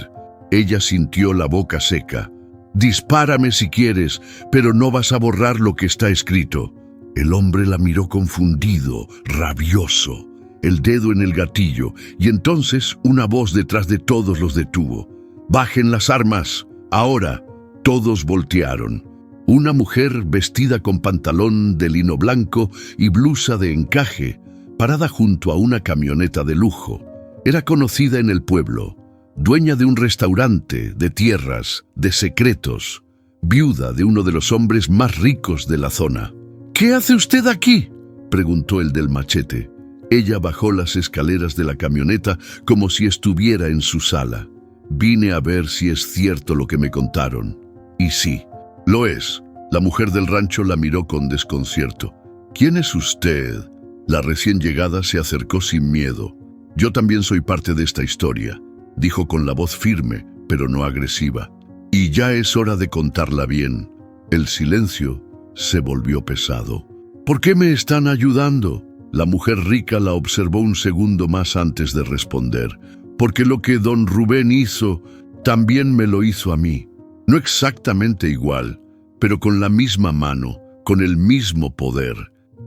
A: Ella sintió la boca seca. «Dispárame si quieres, pero no vas a borrar lo que está escrito». El hombre la miró confundido, rabioso, el dedo en el gatillo, y entonces una voz detrás de todos los detuvo. «Bajen las armas, ahora». Todos voltearon. Una mujer vestida con pantalón de lino blanco y blusa de encaje, parada junto a una camioneta de lujo. Era conocida en el pueblo, dueña de un restaurante, de tierras, de secretos, viuda de uno de los hombres más ricos de la zona. «¿Qué hace usted aquí?», preguntó el del machete. Ella bajó las escaleras de la camioneta como si estuviera en su sala. «Vine a ver si es cierto lo que me contaron». Y sí, lo es. La mujer del rancho la miró con desconcierto. «¿Quién es usted?». La recién llegada se acercó sin miedo. «Yo también soy parte de esta historia», dijo con la voz firme, pero no agresiva. «Y ya es hora de contarla bien». El silencio se volvió pesado. «¿Por qué me están ayudando?». La mujer rica la observó un segundo más antes de responder. «Porque lo que don Rubén hizo, también me lo hizo a mí. No exactamente igual, pero con la misma mano, con el mismo poder.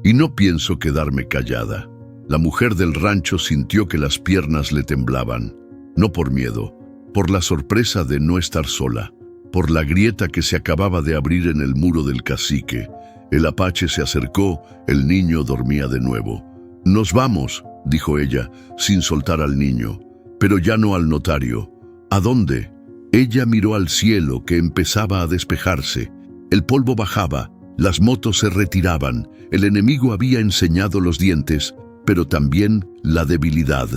A: Y no pienso quedarme callada». La mujer del rancho sintió que las piernas le temblaban. No por miedo, por la sorpresa de no estar sola, por la grieta que se acababa de abrir en el muro del cacique. El apache se acercó, el niño dormía de nuevo. «Nos vamos», dijo ella, sin soltar al niño, pero ya no al notario. «¿A dónde?». Ella miró al cielo que empezaba a despejarse. El polvo bajaba, las motos se retiraban, el enemigo había enseñado los dientes, pero también la debilidad.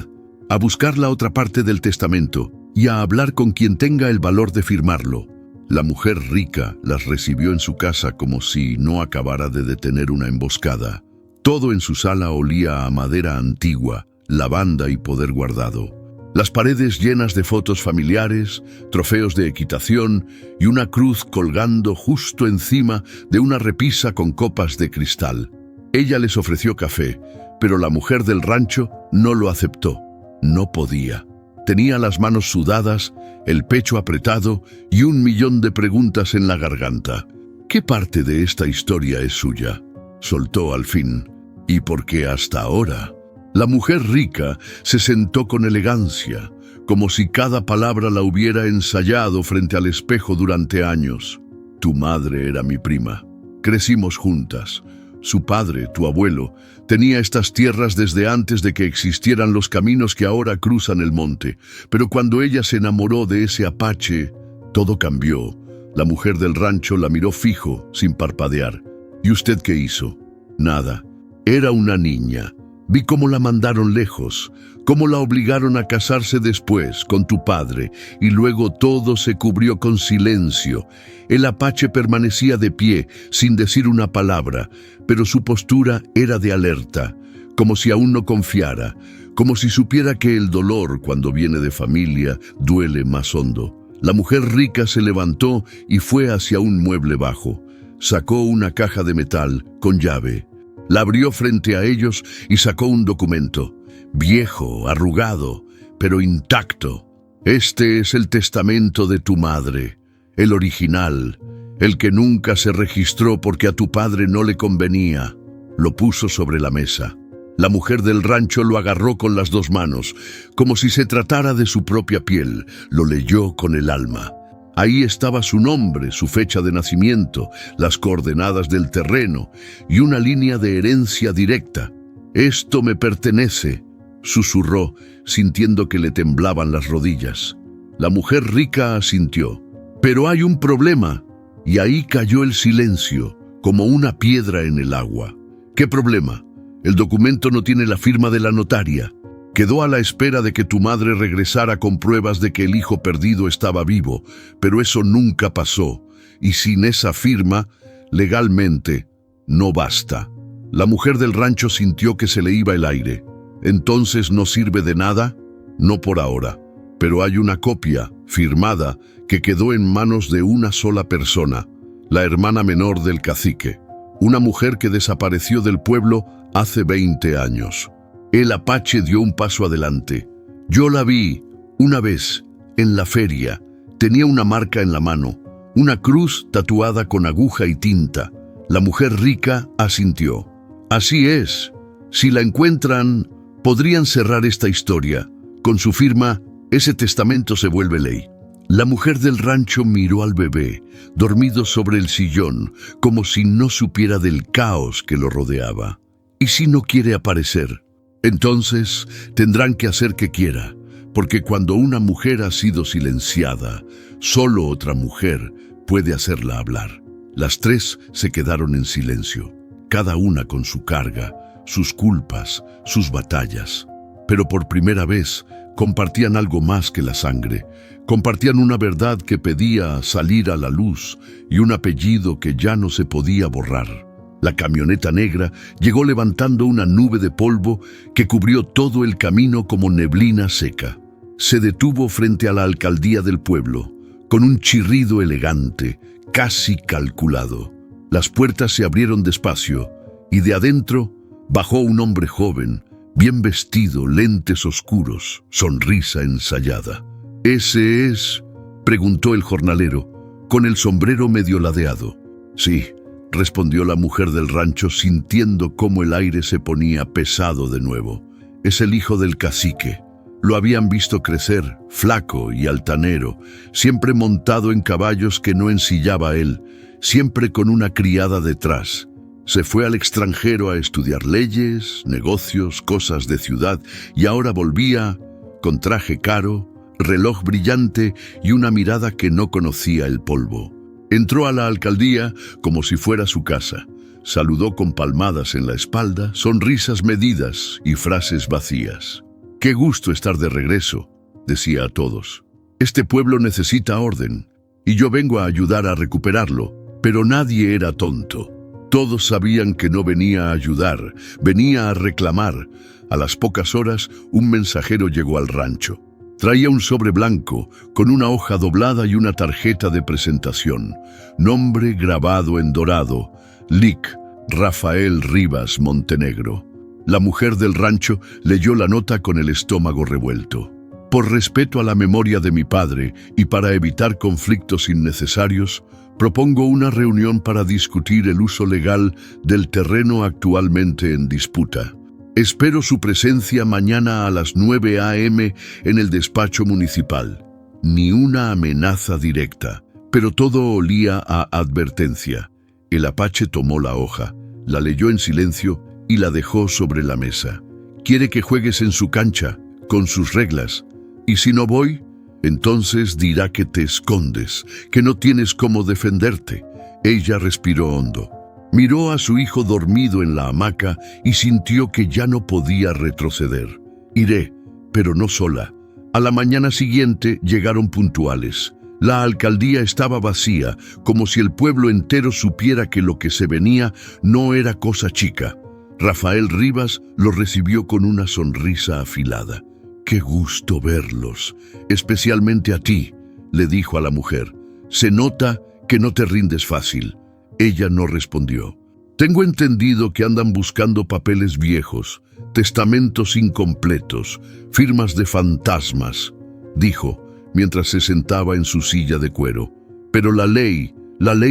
A: A buscar la otra parte del testamento y a hablar con quien tenga el valor de firmarlo. La mujer rica las recibió en su casa como si no acabara de detener una emboscada. Todo en su sala olía a madera antigua, lavanda y poder guardado. Las paredes llenas de fotos familiares, trofeos de equitación y una cruz colgando justo encima de una repisa con copas de cristal. Ella les ofreció café, pero la mujer del rancho no lo aceptó. No podía. Tenía las manos sudadas, el pecho apretado y 1.000.000 de preguntas en la garganta. ¿Qué parte de esta historia es suya?, soltó al fin. ¿Y por qué hasta ahora? La mujer rica se sentó con elegancia, como si cada palabra la hubiera ensayado frente al espejo durante años. Tu madre era mi prima. Crecimos juntas. Su padre, tu abuelo, tenía estas tierras desde antes de que existieran los caminos que ahora cruzan el monte. Pero cuando ella se enamoró de ese apache, todo cambió. La mujer del rancho la miró fijo, sin parpadear. ¿Y usted qué hizo? Nada. Era una niña. Vi cómo la mandaron lejos, cómo la obligaron a casarse después con tu padre, y luego todo se cubrió con silencio. El apache permanecía de pie, sin decir una palabra, pero su postura era de alerta, como si aún no confiara, como si supiera que el dolor, cuando viene de familia, duele más hondo. La mujer rica se levantó y fue hacia un mueble bajo. Sacó una caja de metal con llave. La abrió frente a ellos y sacó un documento, viejo, arrugado, pero intacto. Este es el testamento de tu madre, el original, el que nunca se registró porque a tu padre no le convenía. Lo puso sobre la mesa. La mujer del rancho lo agarró con las dos manos, como si se tratara de su propia piel. Lo leyó con el alma. Ahí estaba su nombre, su fecha de nacimiento, las coordenadas del terreno y una línea de herencia directa. «Esto me pertenece», susurró, sintiendo que le temblaban las rodillas. La mujer rica asintió. «Pero hay un problema», y ahí cayó el silencio, como una piedra en el agua. «¿Qué problema? El documento no tiene la firma de la notaria. Quedó a la espera de que tu madre regresara con pruebas de que el hijo perdido estaba vivo, pero eso nunca pasó, y sin esa firma, legalmente, no basta». La mujer del rancho sintió que se le iba el aire. «¿Entonces no sirve de nada?» «No por ahora, pero hay una copia, firmada, que quedó en manos de una sola persona, la hermana menor del cacique, una mujer que desapareció del pueblo hace 20 años. El apache dio un paso adelante. «Yo la vi una vez, en la feria. Tenía una marca en la mano, una cruz tatuada con aguja y tinta». La mujer rica asintió. «Así es. Si la encuentran, podrían cerrar esta historia. Con su firma, ese testamento se vuelve ley». La mujer del rancho miró al bebé, dormido sobre el sillón, como si no supiera del caos que lo rodeaba. «¿Y si no quiere aparecer?» «Entonces tendrán que hacer que quiera, porque cuando una mujer ha sido silenciada, solo otra mujer puede hacerla hablar». Las tres se quedaron en silencio, cada una con su carga, sus culpas, sus batallas. Pero por primera vez compartían algo más que la sangre. Compartían una verdad que pedía salir a la luz y un apellido que ya no se podía borrar. La camioneta negra llegó levantando una nube de polvo que cubrió todo el camino como neblina seca. Se detuvo frente a la alcaldía del pueblo, con un chirrido elegante, casi calculado. Las puertas se abrieron despacio y de adentro bajó un hombre joven, bien vestido, lentes oscuros, sonrisa ensayada. «¿Ese es?», preguntó el jornalero, con el sombrero medio ladeado. «Sí», respondió la mujer del rancho, sintiendo cómo el aire se ponía pesado de nuevo. «Es el hijo del cacique». Lo habían visto crecer, flaco y altanero, siempre montado en caballos que no ensillaba él, siempre con una criada detrás. Se fue al extranjero a estudiar leyes, negocios, cosas de ciudad, y ahora volvía con traje caro, reloj brillante y una mirada que no conocía el polvo. Entró a la alcaldía como si fuera su casa. Saludó con palmadas en la espalda, sonrisas medidas y frases vacías. «Qué gusto estar de regreso», decía a todos. «Este pueblo necesita orden, y yo vengo a ayudar a recuperarlo». Pero nadie era tonto. Todos sabían que no venía a ayudar, venía a reclamar. A las pocas horas, un mensajero llegó al rancho. Traía un sobre blanco, con una hoja doblada y una tarjeta de presentación. Nombre grabado en dorado: Lic Rafael Rivas Montenegro. La mujer del rancho leyó la nota con el estómago revuelto. «Por respeto a la memoria de mi padre y para evitar conflictos innecesarios, propongo una reunión para discutir el uso legal del terreno actualmente en disputa. Espero su presencia mañana a las 9 a.m. en el despacho municipal». Ni una amenaza directa, pero todo olía a advertencia. El apache tomó la hoja, la leyó en silencio y la dejó sobre la mesa. «Quiere que juegues en su cancha, con sus reglas. ¿Y si no voy? Entonces dirá que te escondes, que no tienes cómo defenderte». Ella respiró hondo. Miró a su hijo dormido en la hamaca y sintió que ya no podía retroceder. «Iré, pero no sola». A la mañana siguiente llegaron puntuales. La alcaldía estaba vacía, como si el pueblo entero supiera que lo que se venía no era cosa chica. Rafael Rivas los recibió con una sonrisa afilada. «Qué gusto verlos, especialmente a ti», le dijo a la mujer. «Se nota que no te rindes fácil». Ella no respondió. «Tengo entendido que andan buscando papeles viejos, testamentos incompletos, firmas de fantasmas», dijo, mientras se sentaba en su silla de cuero. «Pero la ley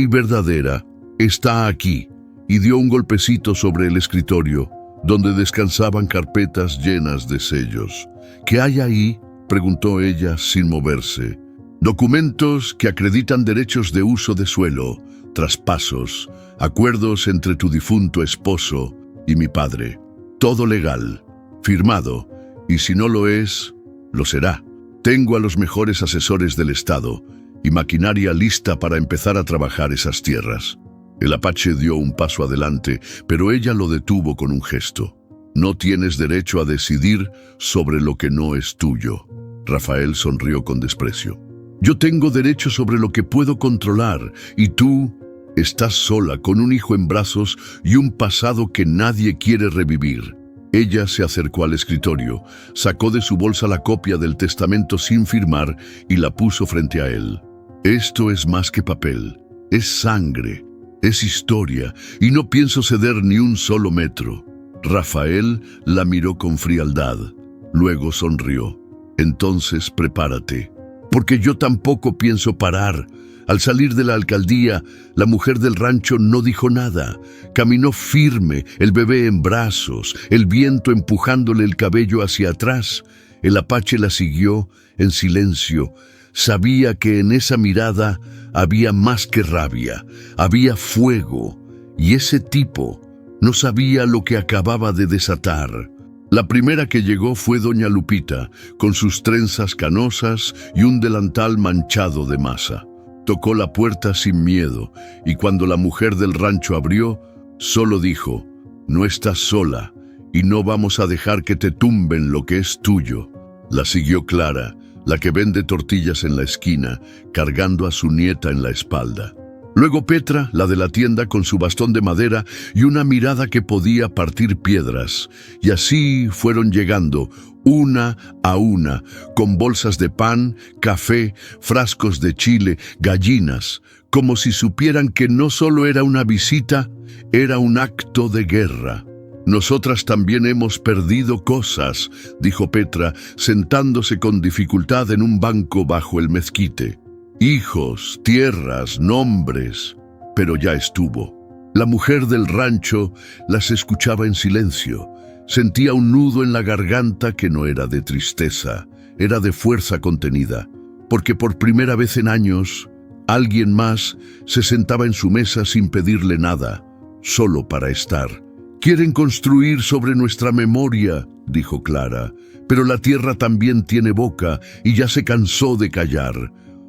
A: verdadera, está aquí», y dio un golpecito sobre el escritorio. donde descansaban carpetas llenas de sellos. ¿Qué hay ahí?, preguntó ella sin moverse. Documentos que acreditan derechos de uso de suelo, traspasos, acuerdos entre tu difunto esposo y mi padre. Todo legal, firmado, y si no lo es, lo será. Tengo a los mejores asesores del Estado y maquinaria lista para empezar a trabajar esas tierras. El apache dio un paso adelante, pero ella lo detuvo con un gesto. No tienes derecho a decidir sobre lo que no es tuyo. Rafael sonrió con desprecio. Yo tengo derecho sobre lo que puedo controlar, y tú estás sola con un hijo en brazos y un pasado que nadie quiere revivir. Ella se acercó al escritorio, sacó de su bolsa la copia del testamento sin firmar y la puso frente a él. Esto es más que papel, es sangre, es historia, y no pienso ceder ni un solo metro. Rafael la miró con frialdad, luego sonrió. Entonces prepárate, porque yo tampoco pienso parar. Al salir de la alcaldía, la mujer del rancho no dijo nada. Caminó firme, el bebé en brazos, el viento empujándole el cabello hacia atrás. El apache la siguió en silencio. Sabía que en esa mirada había más que rabia, había fuego, y ese tipo no sabía lo que acababa de desatar. La primera que llegó fue doña Lupita, con sus trenzas canosas y un delantal manchado de masa. Tocó la puerta sin miedo, y cuando la mujer del rancho abrió, solo dijo: «No estás sola, y no vamos a dejar que te tumben lo que es tuyo». La siguió Clara, la que vende tortillas en la esquina, cargando a su nieta en la espalda. Luego Petra, la de la tienda, con su bastón de madera y una mirada que podía partir piedras. Y así fueron llegando, una a una, con bolsas de pan, café, frascos de chile, gallinas, como si supieran que no solo era una visita, era un acto de guerra. «Nosotras también hemos perdido cosas», dijo Petra, sentándose con dificultad en un banco bajo el mezquite. «Hijos, tierras, nombres, pero ya estuvo». La mujer del rancho las escuchaba en silencio. Sentía un nudo en la garganta que no era de tristeza, era de fuerza contenida, porque por primera vez en años, alguien más se sentaba en su mesa sin pedirle nada, solo para estar. «Quieren construir sobre nuestra memoria», dijo Clara, «pero la tierra también tiene boca y ya se cansó de callar».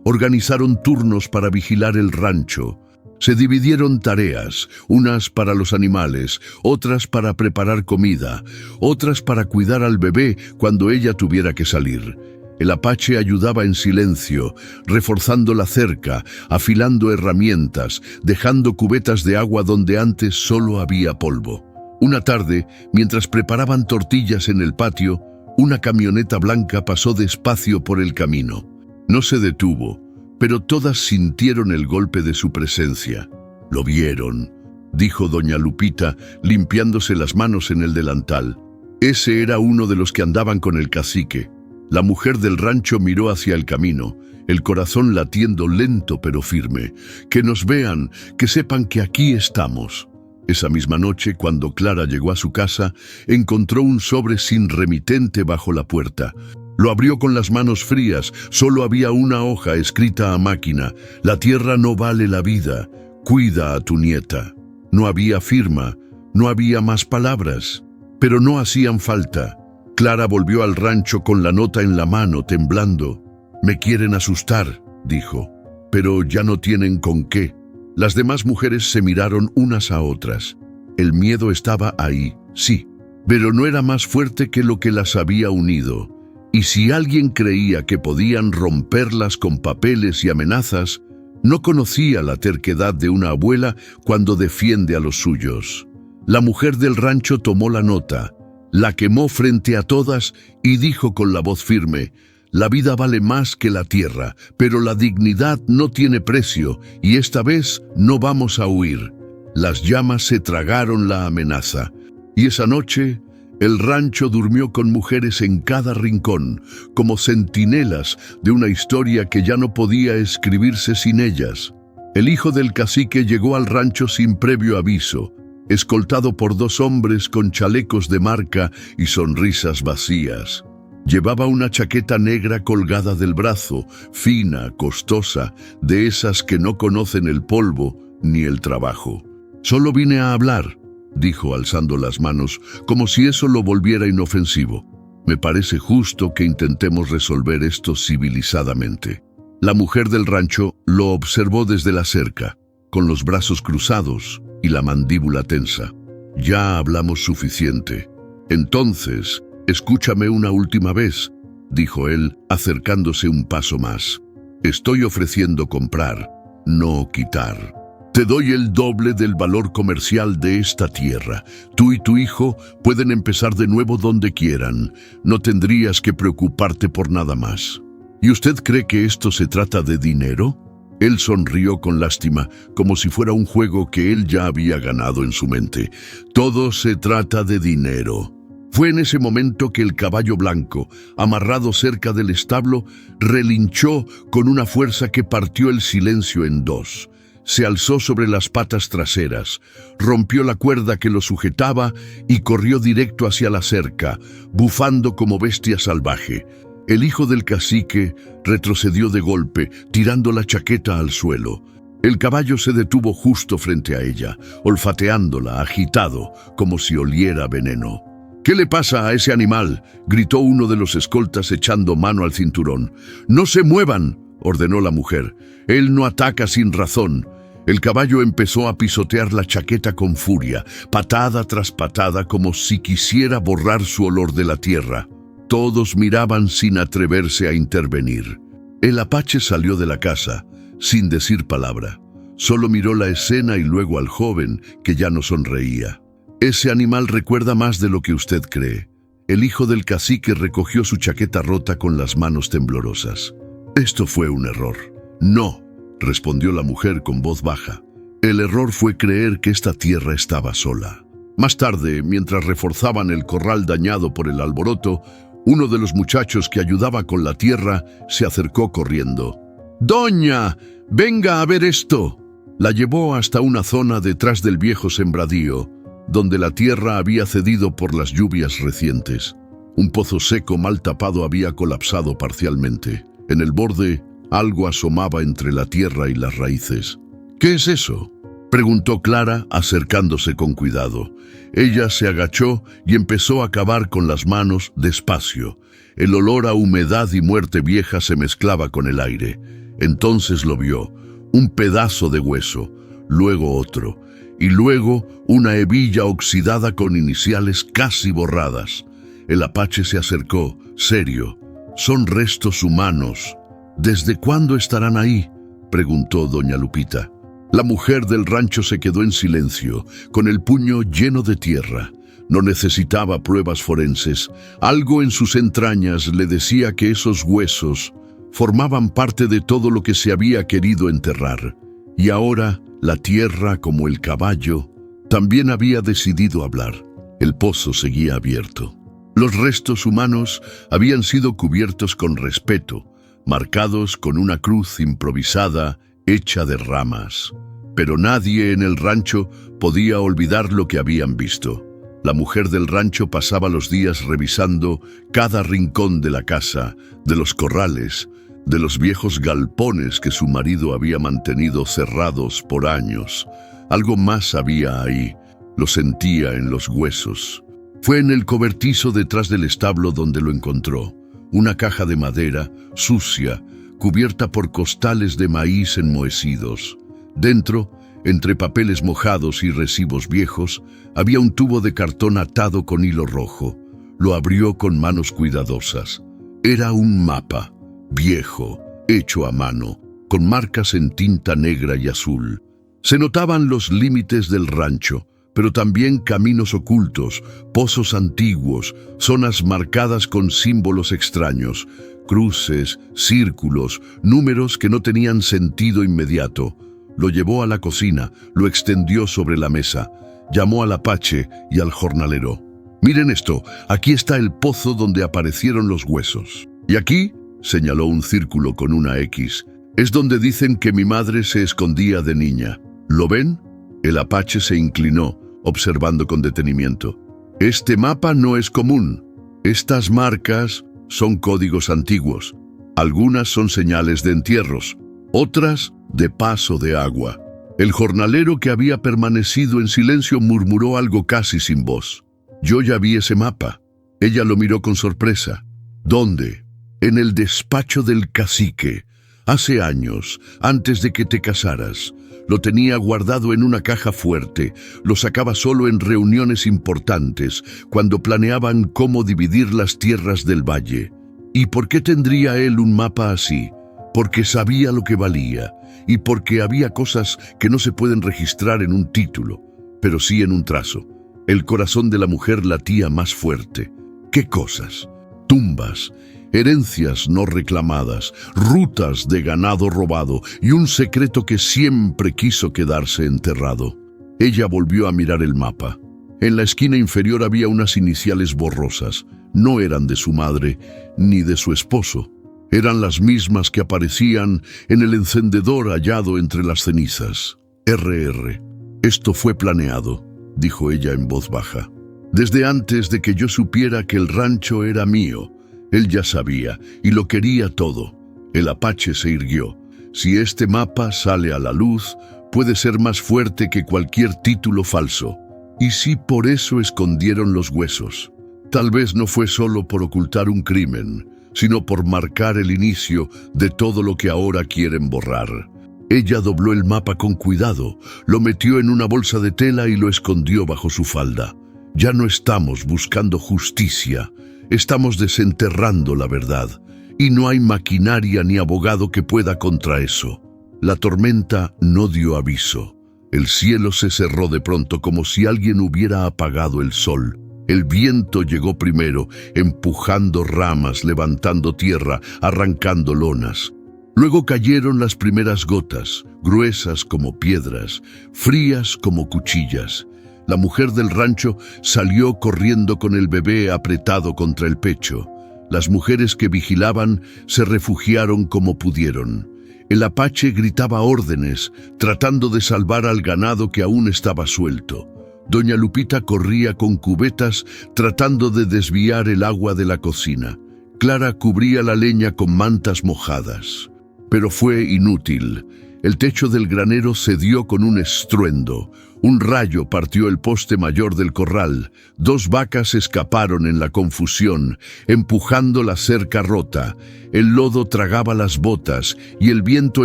A: Organizaron turnos para vigilar el rancho. Se dividieron tareas, unas para los animales, otras para preparar comida, otras para cuidar al bebé cuando ella tuviera que salir. El apache ayudaba en silencio, reforzando la cerca, afilando herramientas, dejando cubetas de agua donde antes solo había polvo. Una tarde, mientras preparaban tortillas en el patio, una camioneta blanca pasó despacio por el camino. No se detuvo, pero todas sintieron el golpe de su presencia. «Lo vieron», dijo doña Lupita, limpiándose las manos en el delantal. Ese era uno de los que andaban con el cacique. La mujer del rancho miró hacia el camino, el corazón latiendo lento pero firme. «Que nos vean, que sepan que aquí estamos». Esa misma noche, cuando Clara llegó a su casa, encontró un sobre sin remitente bajo la puerta. Lo abrió con las manos frías, solo había una hoja escrita a máquina: «La tierra no vale la vida, cuida a tu nieta». No había firma, no había más palabras, pero no hacían falta. Clara volvió al rancho con la nota en la mano, temblando. «Me quieren asustar», dijo, «pero ya no tienen con qué». Las demás mujeres se miraron unas a otras. El miedo estaba ahí, sí, pero no era más fuerte que lo que las había unido. Y si alguien creía que podían romperlas con papeles y amenazas, no conocía la terquedad de una abuela cuando defiende a los suyos. La mujer del rancho tomó la nota, la quemó frente a todas y dijo con la voz firme: «La vida vale más que la tierra, pero la dignidad no tiene precio y esta vez no vamos a huir». Las llamas se tragaron la amenaza y esa noche el rancho durmió con mujeres en cada rincón, como centinelas de una historia que ya no podía escribirse sin ellas. El hijo del cacique llegó al rancho sin previo aviso. escoltado por 2 hombres con chalecos de marca y sonrisas vacías. Llevaba una chaqueta negra colgada del brazo, fina, costosa, de esas que no conocen el polvo ni el trabajo. «Solo vine a hablar», dijo alzando las manos, como si eso lo volviera inofensivo. «Me parece justo que intentemos resolver esto civilizadamente». La mujer del rancho lo observó desde la cerca, con los brazos cruzados y la mandíbula tensa. «Ya hablamos suficiente. Entonces, escúchame una última vez», dijo él, acercándose un paso más. «Estoy ofreciendo comprar, no quitar. Te doy el doble del valor comercial de esta tierra. Tú y tu hijo pueden empezar de nuevo donde quieran. No tendrías que preocuparte por nada más». «¿Y usted cree que esto se trata de dinero?». Él sonrió con lástima, como si fuera un juego que él ya había ganado en su mente. «Todo se trata de dinero». Fue en ese momento que el caballo blanco, amarrado cerca del establo, relinchó con una fuerza que partió el silencio en 2. Se alzó sobre las patas traseras, rompió la cuerda que lo sujetaba y corrió directo hacia la cerca, bufando como bestia salvaje. El hijo del cacique retrocedió de golpe, tirando la chaqueta al suelo. El caballo se detuvo justo frente a ella, olfateándola, agitado, como si oliera veneno. «¿Qué le pasa a ese animal?», gritó uno de los escoltas echando mano al cinturón. «No se muevan», ordenó la mujer. «Él no ataca sin razón». El caballo empezó a pisotear la chaqueta con furia, patada tras patada, como si quisiera borrar su olor de la tierra. Todos miraban sin atreverse a intervenir. El apache salió de la casa, sin decir palabra. Solo miró la escena y luego al joven, que ya no sonreía. «Ese animal recuerda más de lo que usted cree». El hijo del cacique recogió su chaqueta rota con las manos temblorosas. «Esto fue un error». «No», respondió la mujer con voz baja. «El error fue creer que esta tierra estaba sola». Más tarde, mientras reforzaban el corral dañado por el alboroto, uno de los muchachos que ayudaba con la tierra se acercó corriendo. «Doña, venga a ver esto». La llevó hasta una zona detrás del viejo sembradío, donde la tierra había cedido por las lluvias recientes. Un pozo seco mal tapado había colapsado parcialmente. En el borde, algo asomaba entre la tierra y las raíces. «¿Qué es eso?», preguntó Clara, acercándose con cuidado. Ella se agachó y empezó a cavar con las manos despacio. El olor a humedad y muerte vieja se mezclaba con el aire. Entonces lo vio, un pedazo de hueso, luego otro, y luego una hebilla oxidada con iniciales casi borradas. El apache se acercó, serio. «Son restos humanos». «¿Desde cuándo estarán ahí?», preguntó doña Lupita. La mujer del rancho se quedó en silencio, con el puño lleno de tierra. No necesitaba pruebas forenses. Algo en sus entrañas le decía que esos huesos formaban parte de todo lo que se había querido enterrar. Y ahora, la tierra, como el caballo, también había decidido hablar. El pozo seguía abierto. Los restos humanos habían sido cubiertos con respeto, marcados con una cruz improvisada hecha de ramas. Pero nadie en el rancho podía olvidar lo que habían visto. La mujer del rancho pasaba los días revisando cada rincón de la casa, de los corrales, de los viejos galpones que su marido había mantenido cerrados por años. Algo más había ahí, lo sentía en los huesos. Fue en el cobertizo detrás del establo donde lo encontró. Una caja de madera, sucia, cubierta por costales de maíz enmohecidos. Dentro, entre papeles mojados y recibos viejos, había un tubo de cartón atado con hilo rojo. Lo abrió con manos cuidadosas. Era un mapa, viejo, hecho a mano, con marcas en tinta negra y azul. Se notaban los límites del rancho, pero también caminos ocultos, pozos antiguos, zonas marcadas con símbolos extraños, cruces, círculos, números que no tenían sentido inmediato. Lo llevó a la cocina, lo extendió sobre la mesa, llamó al apache y al jornalero. «Miren esto, aquí está el pozo donde aparecieron los huesos. Y aquí», señaló un círculo con una X, «es donde dicen que mi madre se escondía de niña. ¿Lo ven?». El apache se inclinó, observando con detenimiento. Este mapa no es común. Estas marcas son códigos antiguos. Algunas son señales de entierros, otras de paso de agua. El jornalero, que había permanecido en silencio, murmuró algo casi sin voz. Yo ya vi ese mapa. Ella lo miró con sorpresa. ¿Dónde? En el despacho del cacique. Hace años, antes de que te casaras. Lo tenía guardado en una caja fuerte. Lo sacaba solo en reuniones importantes, cuando planeaban cómo dividir las tierras del valle. ¿Y por qué tendría él un mapa así? Porque sabía lo que valía, y porque había cosas que no se pueden registrar en un título, pero sí en un trazo. El corazón de la mujer latía más fuerte. ¿Qué cosas? Tumbas, herencias no reclamadas, rutas de ganado robado y un secreto que siempre quiso quedarse enterrado. Ella volvió a mirar el mapa. En la esquina inferior había unas iniciales borrosas. No eran de su madre ni de su esposo. Eran las mismas que aparecían en el encendedor hallado entre las cenizas. RR. Esto fue planeado, dijo ella en voz baja. Desde antes de que yo supiera que el rancho era mío. Él ya sabía y lo quería todo. El apache se irguió. Si este mapa sale a la luz, puede ser más fuerte que cualquier título falso. ¿Y si por eso escondieron los huesos? Tal vez no fue solo por ocultar un crimen, sino por marcar el inicio de todo lo que ahora quieren borrar. Ella dobló el mapa con cuidado, lo metió en una bolsa de tela y lo escondió bajo su falda. Ya no estamos buscando justicia, estamos desenterrando la verdad, y no hay maquinaria ni abogado que pueda contra eso. La tormenta no dio aviso. El cielo se cerró de pronto como si alguien hubiera apagado el sol. El viento llegó primero, empujando ramas, levantando tierra, arrancando lonas. Luego cayeron las primeras gotas, gruesas como piedras, frías como cuchillas. La mujer del rancho salió corriendo con el bebé apretado contra el pecho. Las mujeres que vigilaban se refugiaron como pudieron. El apache gritaba órdenes, tratando de salvar al ganado que aún estaba suelto. Doña Lupita corría con cubetas, tratando de desviar el agua de la cocina. Clara cubría la leña con mantas mojadas. Pero fue inútil. El techo del granero cedió con un estruendo. Un rayo partió el poste mayor del corral. 2 vacas escaparon en la confusión, empujando la cerca rota. El lodo tragaba las botas y el viento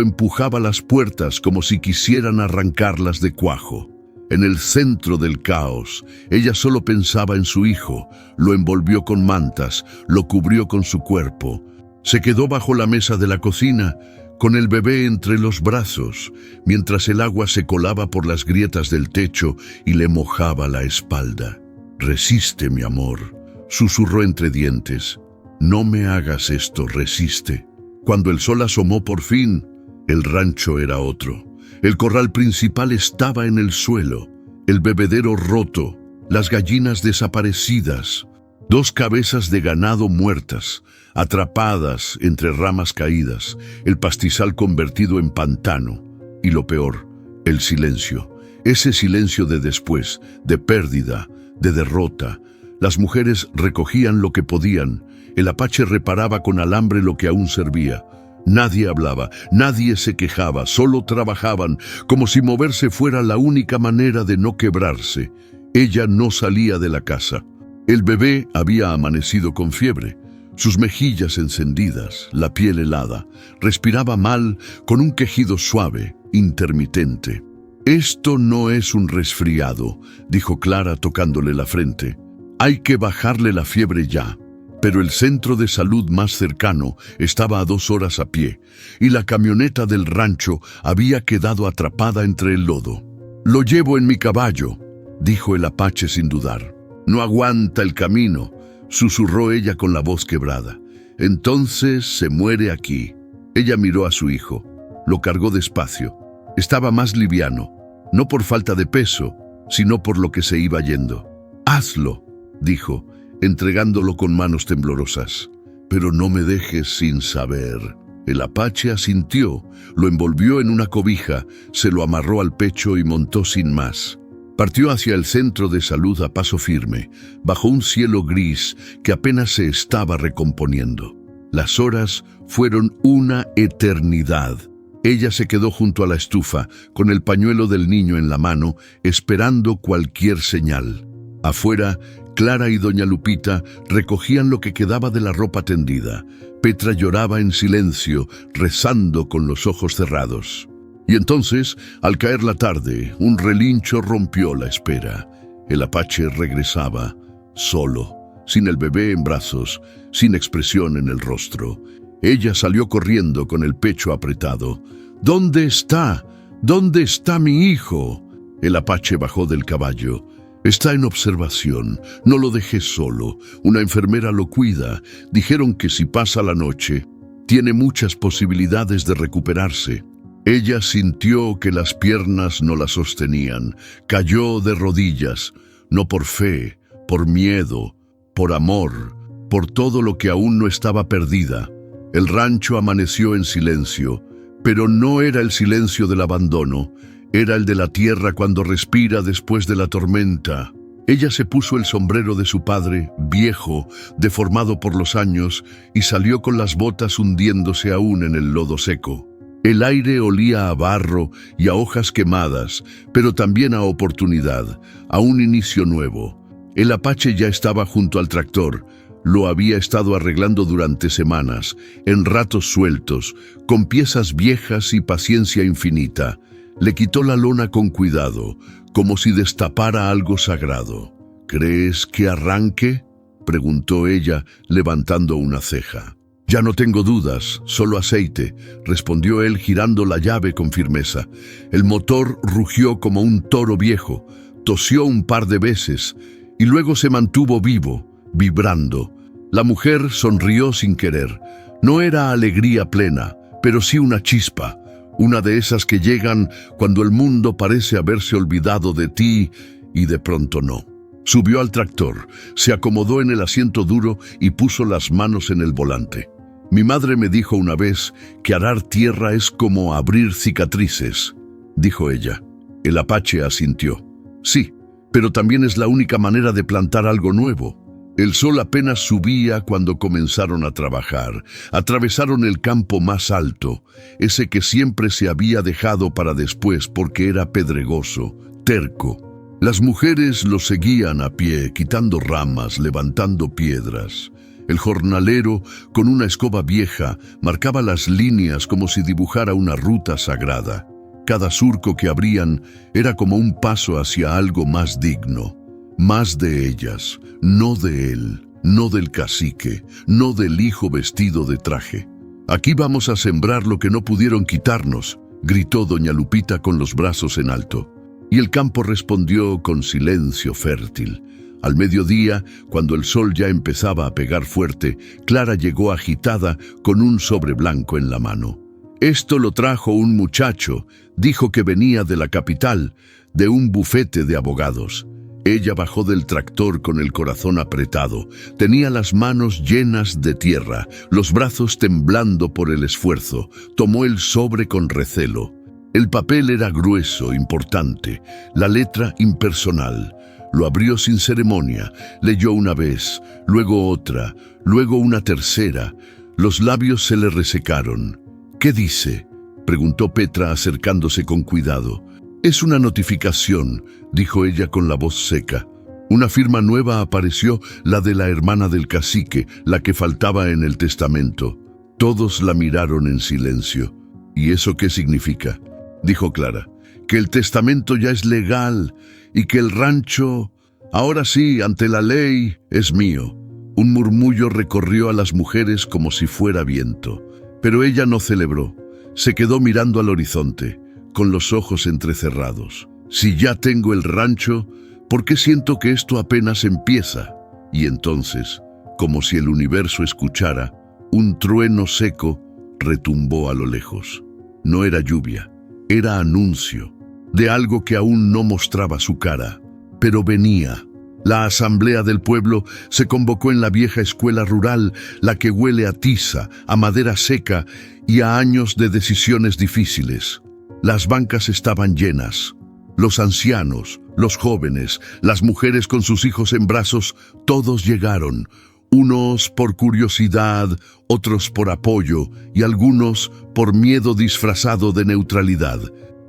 A: empujaba las puertas como si quisieran arrancarlas de cuajo. En el centro del caos, ella solo pensaba en su hijo. Lo envolvió con mantas, lo cubrió con su cuerpo. Se quedó bajo la mesa de la cocina, con el bebé entre los brazos, mientras el agua se colaba por las grietas del techo y le mojaba la espalda. «Resiste, mi amor», susurró entre dientes. «No me hagas esto, resiste». Cuando el sol asomó por fin, el rancho era otro. El corral principal estaba en el suelo, el bebedero roto, las gallinas desaparecidas, 2 cabezas de ganado muertas, atrapadas entre ramas caídas, el pastizal convertido en pantano. Y lo peor, el silencio. Ese silencio de después, de pérdida, de derrota. Las mujeres recogían lo que podían. El apache reparaba con alambre lo que aún servía. Nadie hablaba, nadie se quejaba, solo trabajaban, como si moverse fuera la única manera de no quebrarse. Ella no salía de la casa. El bebé había amanecido con fiebre, sus mejillas encendidas, la piel helada. Respiraba mal, con un quejido suave, intermitente. «Esto no es un resfriado», dijo Clara tocándole la frente. «Hay que bajarle la fiebre ya». Pero el centro de salud más cercano estaba a 2 horas a pie, y la camioneta del rancho había quedado atrapada entre el lodo. «Lo llevo en mi caballo», dijo el apache sin dudar. «No aguanta el camino», susurró ella con la voz quebrada. «Entonces se muere aquí». Ella miró a su hijo. Lo cargó despacio. Estaba más liviano, no por falta de peso, sino por lo que se iba yendo. «Hazlo», dijo, entregándolo con manos temblorosas. «Pero no me dejes sin saber». El apache asintió, lo envolvió en una cobija, se lo amarró al pecho y montó sin más. Partió hacia el centro de salud a paso firme, bajo un cielo gris que apenas se estaba recomponiendo. Las horas fueron una eternidad. Ella se quedó junto a la estufa, con el pañuelo del niño en la mano, esperando cualquier señal. Afuera, Clara y doña Lupita recogían lo que quedaba de la ropa tendida. Petra lloraba en silencio, rezando con los ojos cerrados. Y entonces, al caer la tarde, un relincho rompió la espera. El apache regresaba, solo, sin el bebé en brazos, sin expresión en el rostro. Ella salió corriendo con el pecho apretado. «¿Dónde está? ¿Dónde está mi hijo?» El apache bajó del caballo. «Está en observación. No lo dejé solo. Una enfermera lo cuida. Dijeron que si pasa la noche, tiene muchas posibilidades de recuperarse». Ella sintió que las piernas no la sostenían. Cayó de rodillas, no por fe, por miedo, por amor, por todo lo que aún no estaba perdida. El rancho amaneció en silencio, pero no era el silencio del abandono, era el de la tierra cuando respira después de la tormenta. Ella se puso el sombrero de su padre, viejo, deformado por los años, y salió con las botas hundiéndose aún en el lodo seco. El aire olía a barro y a hojas quemadas, pero también a oportunidad, a un inicio nuevo. El apache ya estaba junto al tractor. Lo había estado arreglando durante semanas, en ratos sueltos, con piezas viejas y paciencia infinita. Le quitó la lona con cuidado, como si destapara algo sagrado. «¿Crees que arranque?», preguntó ella, levantando una ceja. «Ya no tengo dudas, solo aceite», respondió él girando la llave con firmeza. El motor rugió como un toro viejo, tosió un par de veces y luego se mantuvo vivo, vibrando. La mujer sonrió sin querer. No era alegría plena, pero sí una chispa, una de esas que llegan cuando el mundo parece haberse olvidado de ti y de pronto no. Subió al tractor, se acomodó en el asiento duro y puso las manos en el volante. «Mi madre me dijo una vez que arar tierra es como abrir cicatrices», dijo ella. El apache asintió. «Sí, pero también es la única manera de plantar algo nuevo». El sol apenas subía cuando comenzaron a trabajar. Atravesaron el campo más alto, ese que siempre se había dejado para después porque era pedregoso, terco. Las mujeres lo seguían a pie, quitando ramas, levantando piedras. El jornalero, con una escoba vieja, marcaba las líneas como si dibujara una ruta sagrada. Cada surco que abrían era como un paso hacia algo más digno. Más de ellas, no de él, no del cacique, no del hijo vestido de traje. «Aquí vamos a sembrar lo que no pudieron quitarnos», gritó doña Lupita con los brazos en alto. Y el campo respondió con silencio fértil. Al mediodía, cuando el sol ya empezaba a pegar fuerte, Clara llegó agitada con un sobre blanco en la mano. «Esto lo trajo un muchacho», dijo que venía de la capital, de un bufete de abogados. Ella bajó del tractor con el corazón apretado. Tenía las manos llenas de tierra, los brazos temblando por el esfuerzo. Tomó el sobre con recelo. El papel era grueso, importante, la letra impersonal. Lo abrió sin ceremonia, leyó una vez, luego otra, luego una tercera. Los labios se le resecaron. «¿Qué dice?», preguntó Petra acercándose con cuidado. «Es una notificación», dijo ella con la voz seca. Una firma nueva apareció, la de la hermana del cacique, la que faltaba en el testamento. Todos la miraron en silencio. «¿Y eso qué significa?», dijo Clara. «Que el testamento ya es legal y que el rancho, ahora sí, ante la ley, es mío». Un murmullo recorrió a las mujeres como si fuera viento. Pero ella no celebró. Se quedó mirando al horizonte, con los ojos entrecerrados. «Si ya tengo el rancho, ¿por qué siento que esto apenas empieza?». Y entonces, como si el universo escuchara, un trueno seco retumbó a lo lejos. No era lluvia, era anuncio de algo que aún no mostraba su cara, pero venía. La asamblea del pueblo se convocó en la vieja escuela rural, la que huele a tiza, a madera seca y a años de decisiones difíciles. Las bancas estaban llenas. Los ancianos, los jóvenes, las mujeres con sus hijos en brazos, todos llegaron, unos por curiosidad, otros por apoyo y algunos por miedo disfrazado de neutralidad.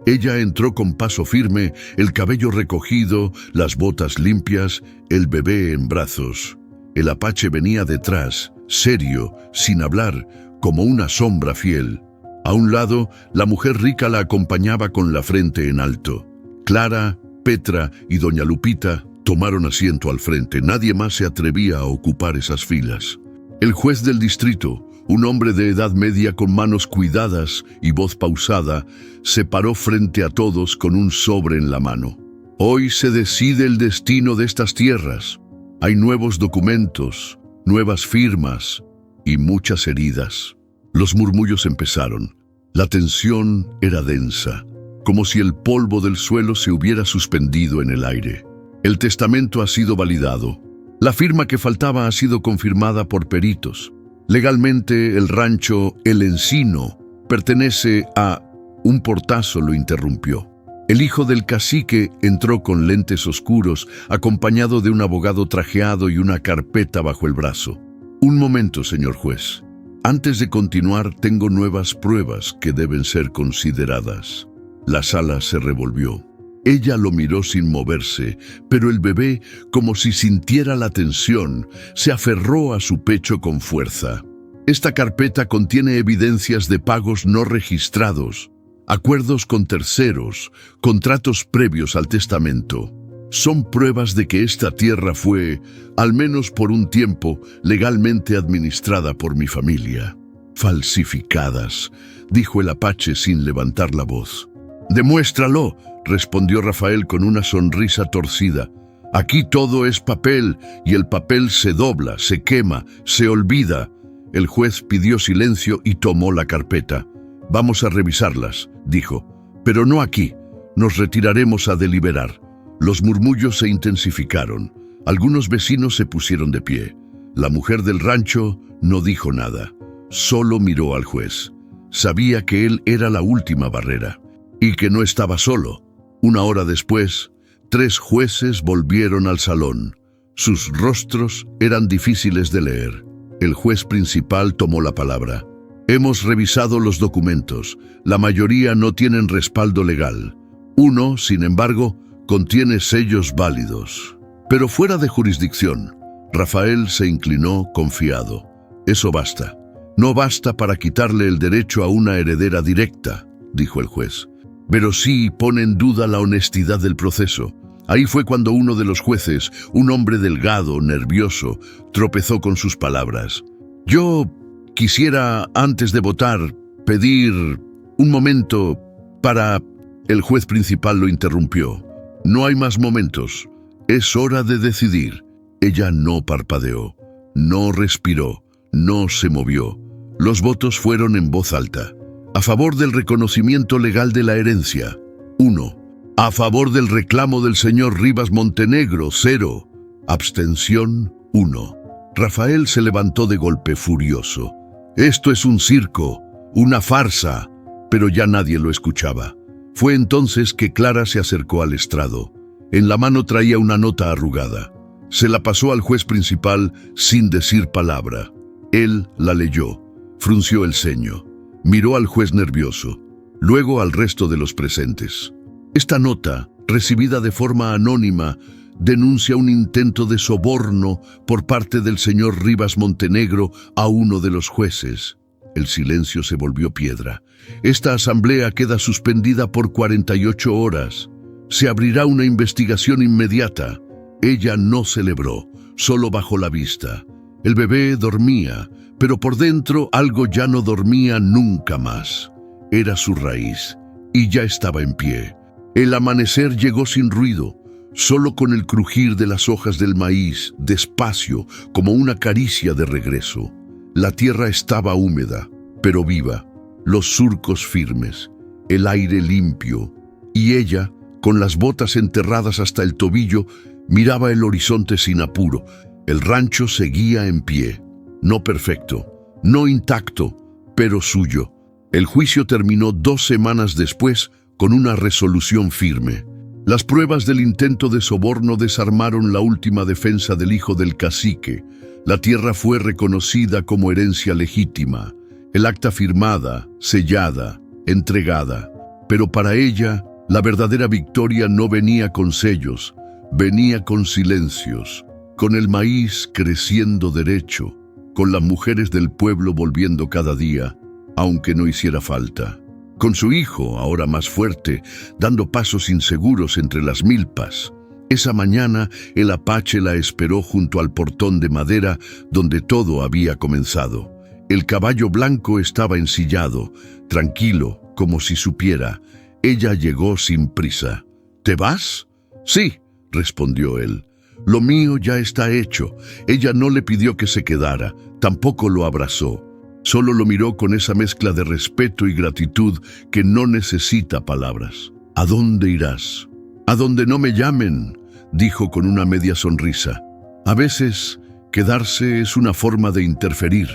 A: Ella entró con paso firme, el cabello recogido, las botas limpias, el bebé en brazos. El apache venía detrás, serio, sin hablar, como una sombra fiel. A un lado, la mujer rica la acompañaba con la frente en alto. Clara, Petra y doña Lupita tomaron asiento al frente. Nadie más se atrevía a ocupar esas filas. El juez del distrito, un hombre de edad media con manos cuidadas y voz pausada, se paró frente a todos con un sobre en la mano. Hoy se decide el destino de estas tierras. Hay nuevos documentos, nuevas firmas y muchas heridas. Los murmullos empezaron. La tensión era densa, como si el polvo del suelo se hubiera suspendido en el aire. El testamento ha sido validado. La firma que faltaba ha sido confirmada por peritos. Legalmente, el rancho El Encino pertenece a... Un portazo lo interrumpió. El hijo del cacique entró con lentes oscuros, acompañado de un abogado trajeado y una carpeta bajo el brazo. Un momento, señor juez. Antes de continuar, tengo nuevas pruebas que deben ser consideradas. La sala se revolvió. Ella lo miró sin moverse, pero el bebé, como si sintiera la tensión, se aferró a su pecho con fuerza. Esta carpeta contiene evidencias de pagos no registrados, acuerdos con terceros, contratos previos al testamento. Son pruebas de que esta tierra fue, al menos por un tiempo, legalmente administrada por mi familia. Falsificadas, dijo el apache sin levantar la voz. «Demuéstralo», respondió Rafael con una sonrisa torcida. «Aquí todo es papel, y el papel se dobla, se quema, se olvida». El juez pidió silencio y tomó la carpeta. «Vamos a revisarlas», dijo, «pero no aquí. Nos retiraremos a deliberar». Los murmullos se intensificaron. Algunos vecinos se pusieron de pie. La mujer del rancho no dijo nada. Solo miró al juez. Sabía que él era la última barrera. Y que no estaba solo. Una hora después, 3 jueces volvieron al salón. Sus rostros eran difíciles de leer. El juez principal tomó la palabra. «Hemos revisado los documentos. La mayoría no tienen respaldo legal. Uno, sin embargo, contiene sellos válidos. Pero fuera de jurisdicción». Rafael se inclinó confiado. «Eso basta. No basta para quitarle el derecho a una heredera directa», dijo el juez. «Pero sí pone en duda la honestidad del proceso». Ahí fue cuando uno de los jueces, un hombre delgado, nervioso, tropezó con sus palabras. «Yo quisiera, antes de votar, pedir un momento para...» El juez principal lo interrumpió. «No hay más momentos. Es hora de decidir». Ella no parpadeó, no respiró, no se movió. Los votos fueron en voz alta. A favor del reconocimiento legal de la herencia, 1. A favor del reclamo del señor Rivas Montenegro, 0. Abstención, 1. Rafael se levantó de golpe furioso. «Esto es un circo, una farsa», pero ya nadie lo escuchaba. Fue entonces que Clara se acercó al estrado. En la mano traía una nota arrugada. Se la pasó al juez principal sin decir palabra. Él la leyó, frunció el ceño, miró al juez nervioso, luego al resto de los presentes. Esta nota, recibida de forma anónima, denuncia un intento de soborno por parte del señor Rivas Montenegro a uno de los jueces. El silencio se volvió piedra. Esta asamblea queda suspendida por 48 horas. Se abrirá una investigación inmediata. Ella no celebró, solo bajó la vista. El bebé dormía, pero por dentro algo ya no dormía nunca más. Era su raíz, y ya estaba en pie. El amanecer llegó sin ruido, solo con el crujir de las hojas del maíz, despacio, como una caricia de regreso. La tierra estaba húmeda, pero viva, los surcos firmes, el aire limpio, y ella, con las botas enterradas hasta el tobillo, miraba el horizonte sin apuro. El rancho seguía en pie, no perfecto, no intacto, pero suyo. El juicio terminó 2 semanas después con una resolución firme. Las pruebas del intento de soborno desarmaron la última defensa del hijo del cacique. La tierra fue reconocida como herencia legítima, el acta firmada, sellada, entregada. Pero para ella, la verdadera victoria no venía con sellos, venía con silencios, con el maíz creciendo derecho, con las mujeres del pueblo volviendo cada día, aunque no hiciera falta. Con su hijo, ahora más fuerte, dando pasos inseguros entre las milpas. Esa mañana el apache la esperó junto al portón de madera donde todo había comenzado. El caballo blanco estaba ensillado, tranquilo, como si supiera. Ella llegó sin prisa. ¿Te vas? Sí, respondió él. Lo mío ya está hecho. Ella no le pidió que se quedara, tampoco lo abrazó. Solo lo miró con esa mezcla de respeto y gratitud que no necesita palabras. ¿A dónde irás? A donde no me llamen, dijo con una media sonrisa. A veces, quedarse es una forma de interferir.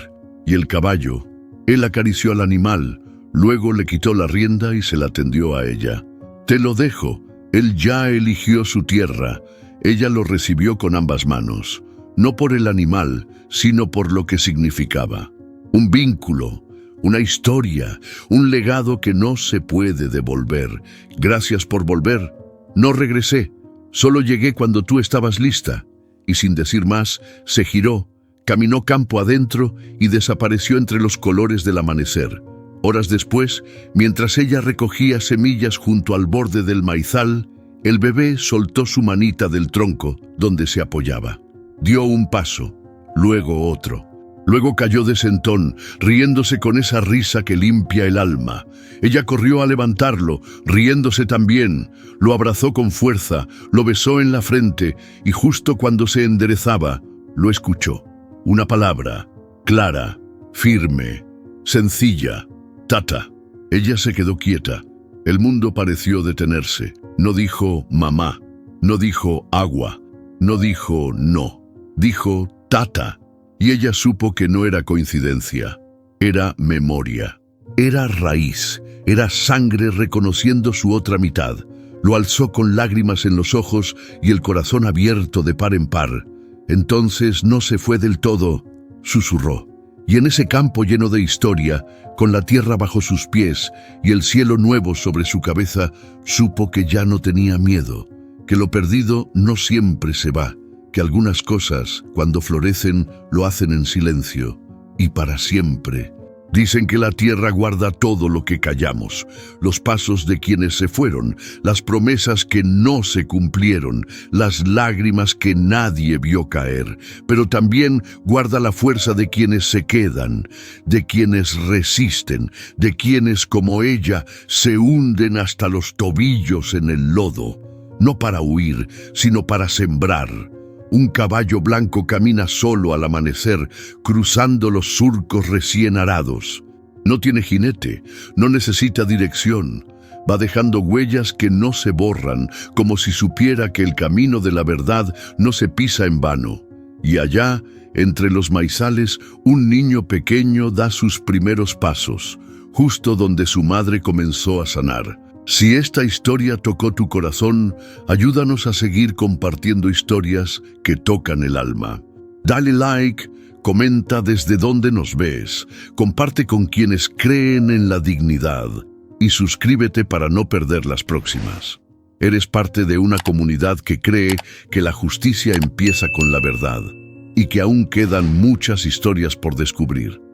A: Y el caballo, él acarició al animal, luego le quitó la rienda y se la tendió a ella. Te lo dejo, él ya eligió su tierra. Ella lo recibió con ambas manos, no por el animal, sino por lo que significaba. Un vínculo, una historia, un legado que no se puede devolver. Gracias por volver. No regresé, solo llegué cuando tú estabas lista. Y sin decir más, se giró, caminó campo adentro y desapareció entre los colores del amanecer. Horas después, mientras ella recogía semillas junto al borde del maizal, el bebé soltó su manita del tronco donde se apoyaba. Dio un paso, luego otro. Luego cayó de sentón, riéndose con esa risa que limpia el alma. Ella corrió a levantarlo, riéndose también. Lo abrazó con fuerza, lo besó en la frente y justo cuando se enderezaba, lo escuchó. Una palabra, clara, firme, sencilla, Tata. Ella se quedó quieta. El mundo pareció detenerse. No dijo mamá, no dijo agua, no dijo no. Dijo Tata. Y ella supo que no era coincidencia, era memoria, era raíz, era sangre reconociendo su otra mitad. Lo alzó con lágrimas en los ojos y el corazón abierto de par en par. Entonces no se fue del todo, susurró. Y en ese campo lleno de historia, con la tierra bajo sus pies y el cielo nuevo sobre su cabeza, supo que ya no tenía miedo, que lo perdido no siempre se va, que algunas cosas, cuando florecen, lo hacen en silencio y para siempre. Dicen que la tierra guarda todo lo que callamos, los pasos de quienes se fueron, las promesas que no se cumplieron, las lágrimas que nadie vio caer, pero también guarda la fuerza de quienes se quedan, de quienes resisten, de quienes como ella se hunden hasta los tobillos en el lodo, no para huir, sino para sembrar. Un caballo blanco camina solo al amanecer, cruzando los surcos recién arados. No tiene jinete, no necesita dirección. Va dejando huellas que no se borran, como si supiera que el camino de la verdad no se pisa en vano. Y allá, entre los maizales, un niño pequeño da sus primeros pasos, justo donde su madre comenzó a sanar. Si esta historia tocó tu corazón, ayúdanos a seguir compartiendo historias que tocan el alma. Dale like, comenta desde dónde nos ves, comparte con quienes creen en la dignidad y suscríbete para no perder las próximas. Eres parte de una comunidad que cree que la justicia empieza con la verdad y que aún quedan muchas historias por descubrir.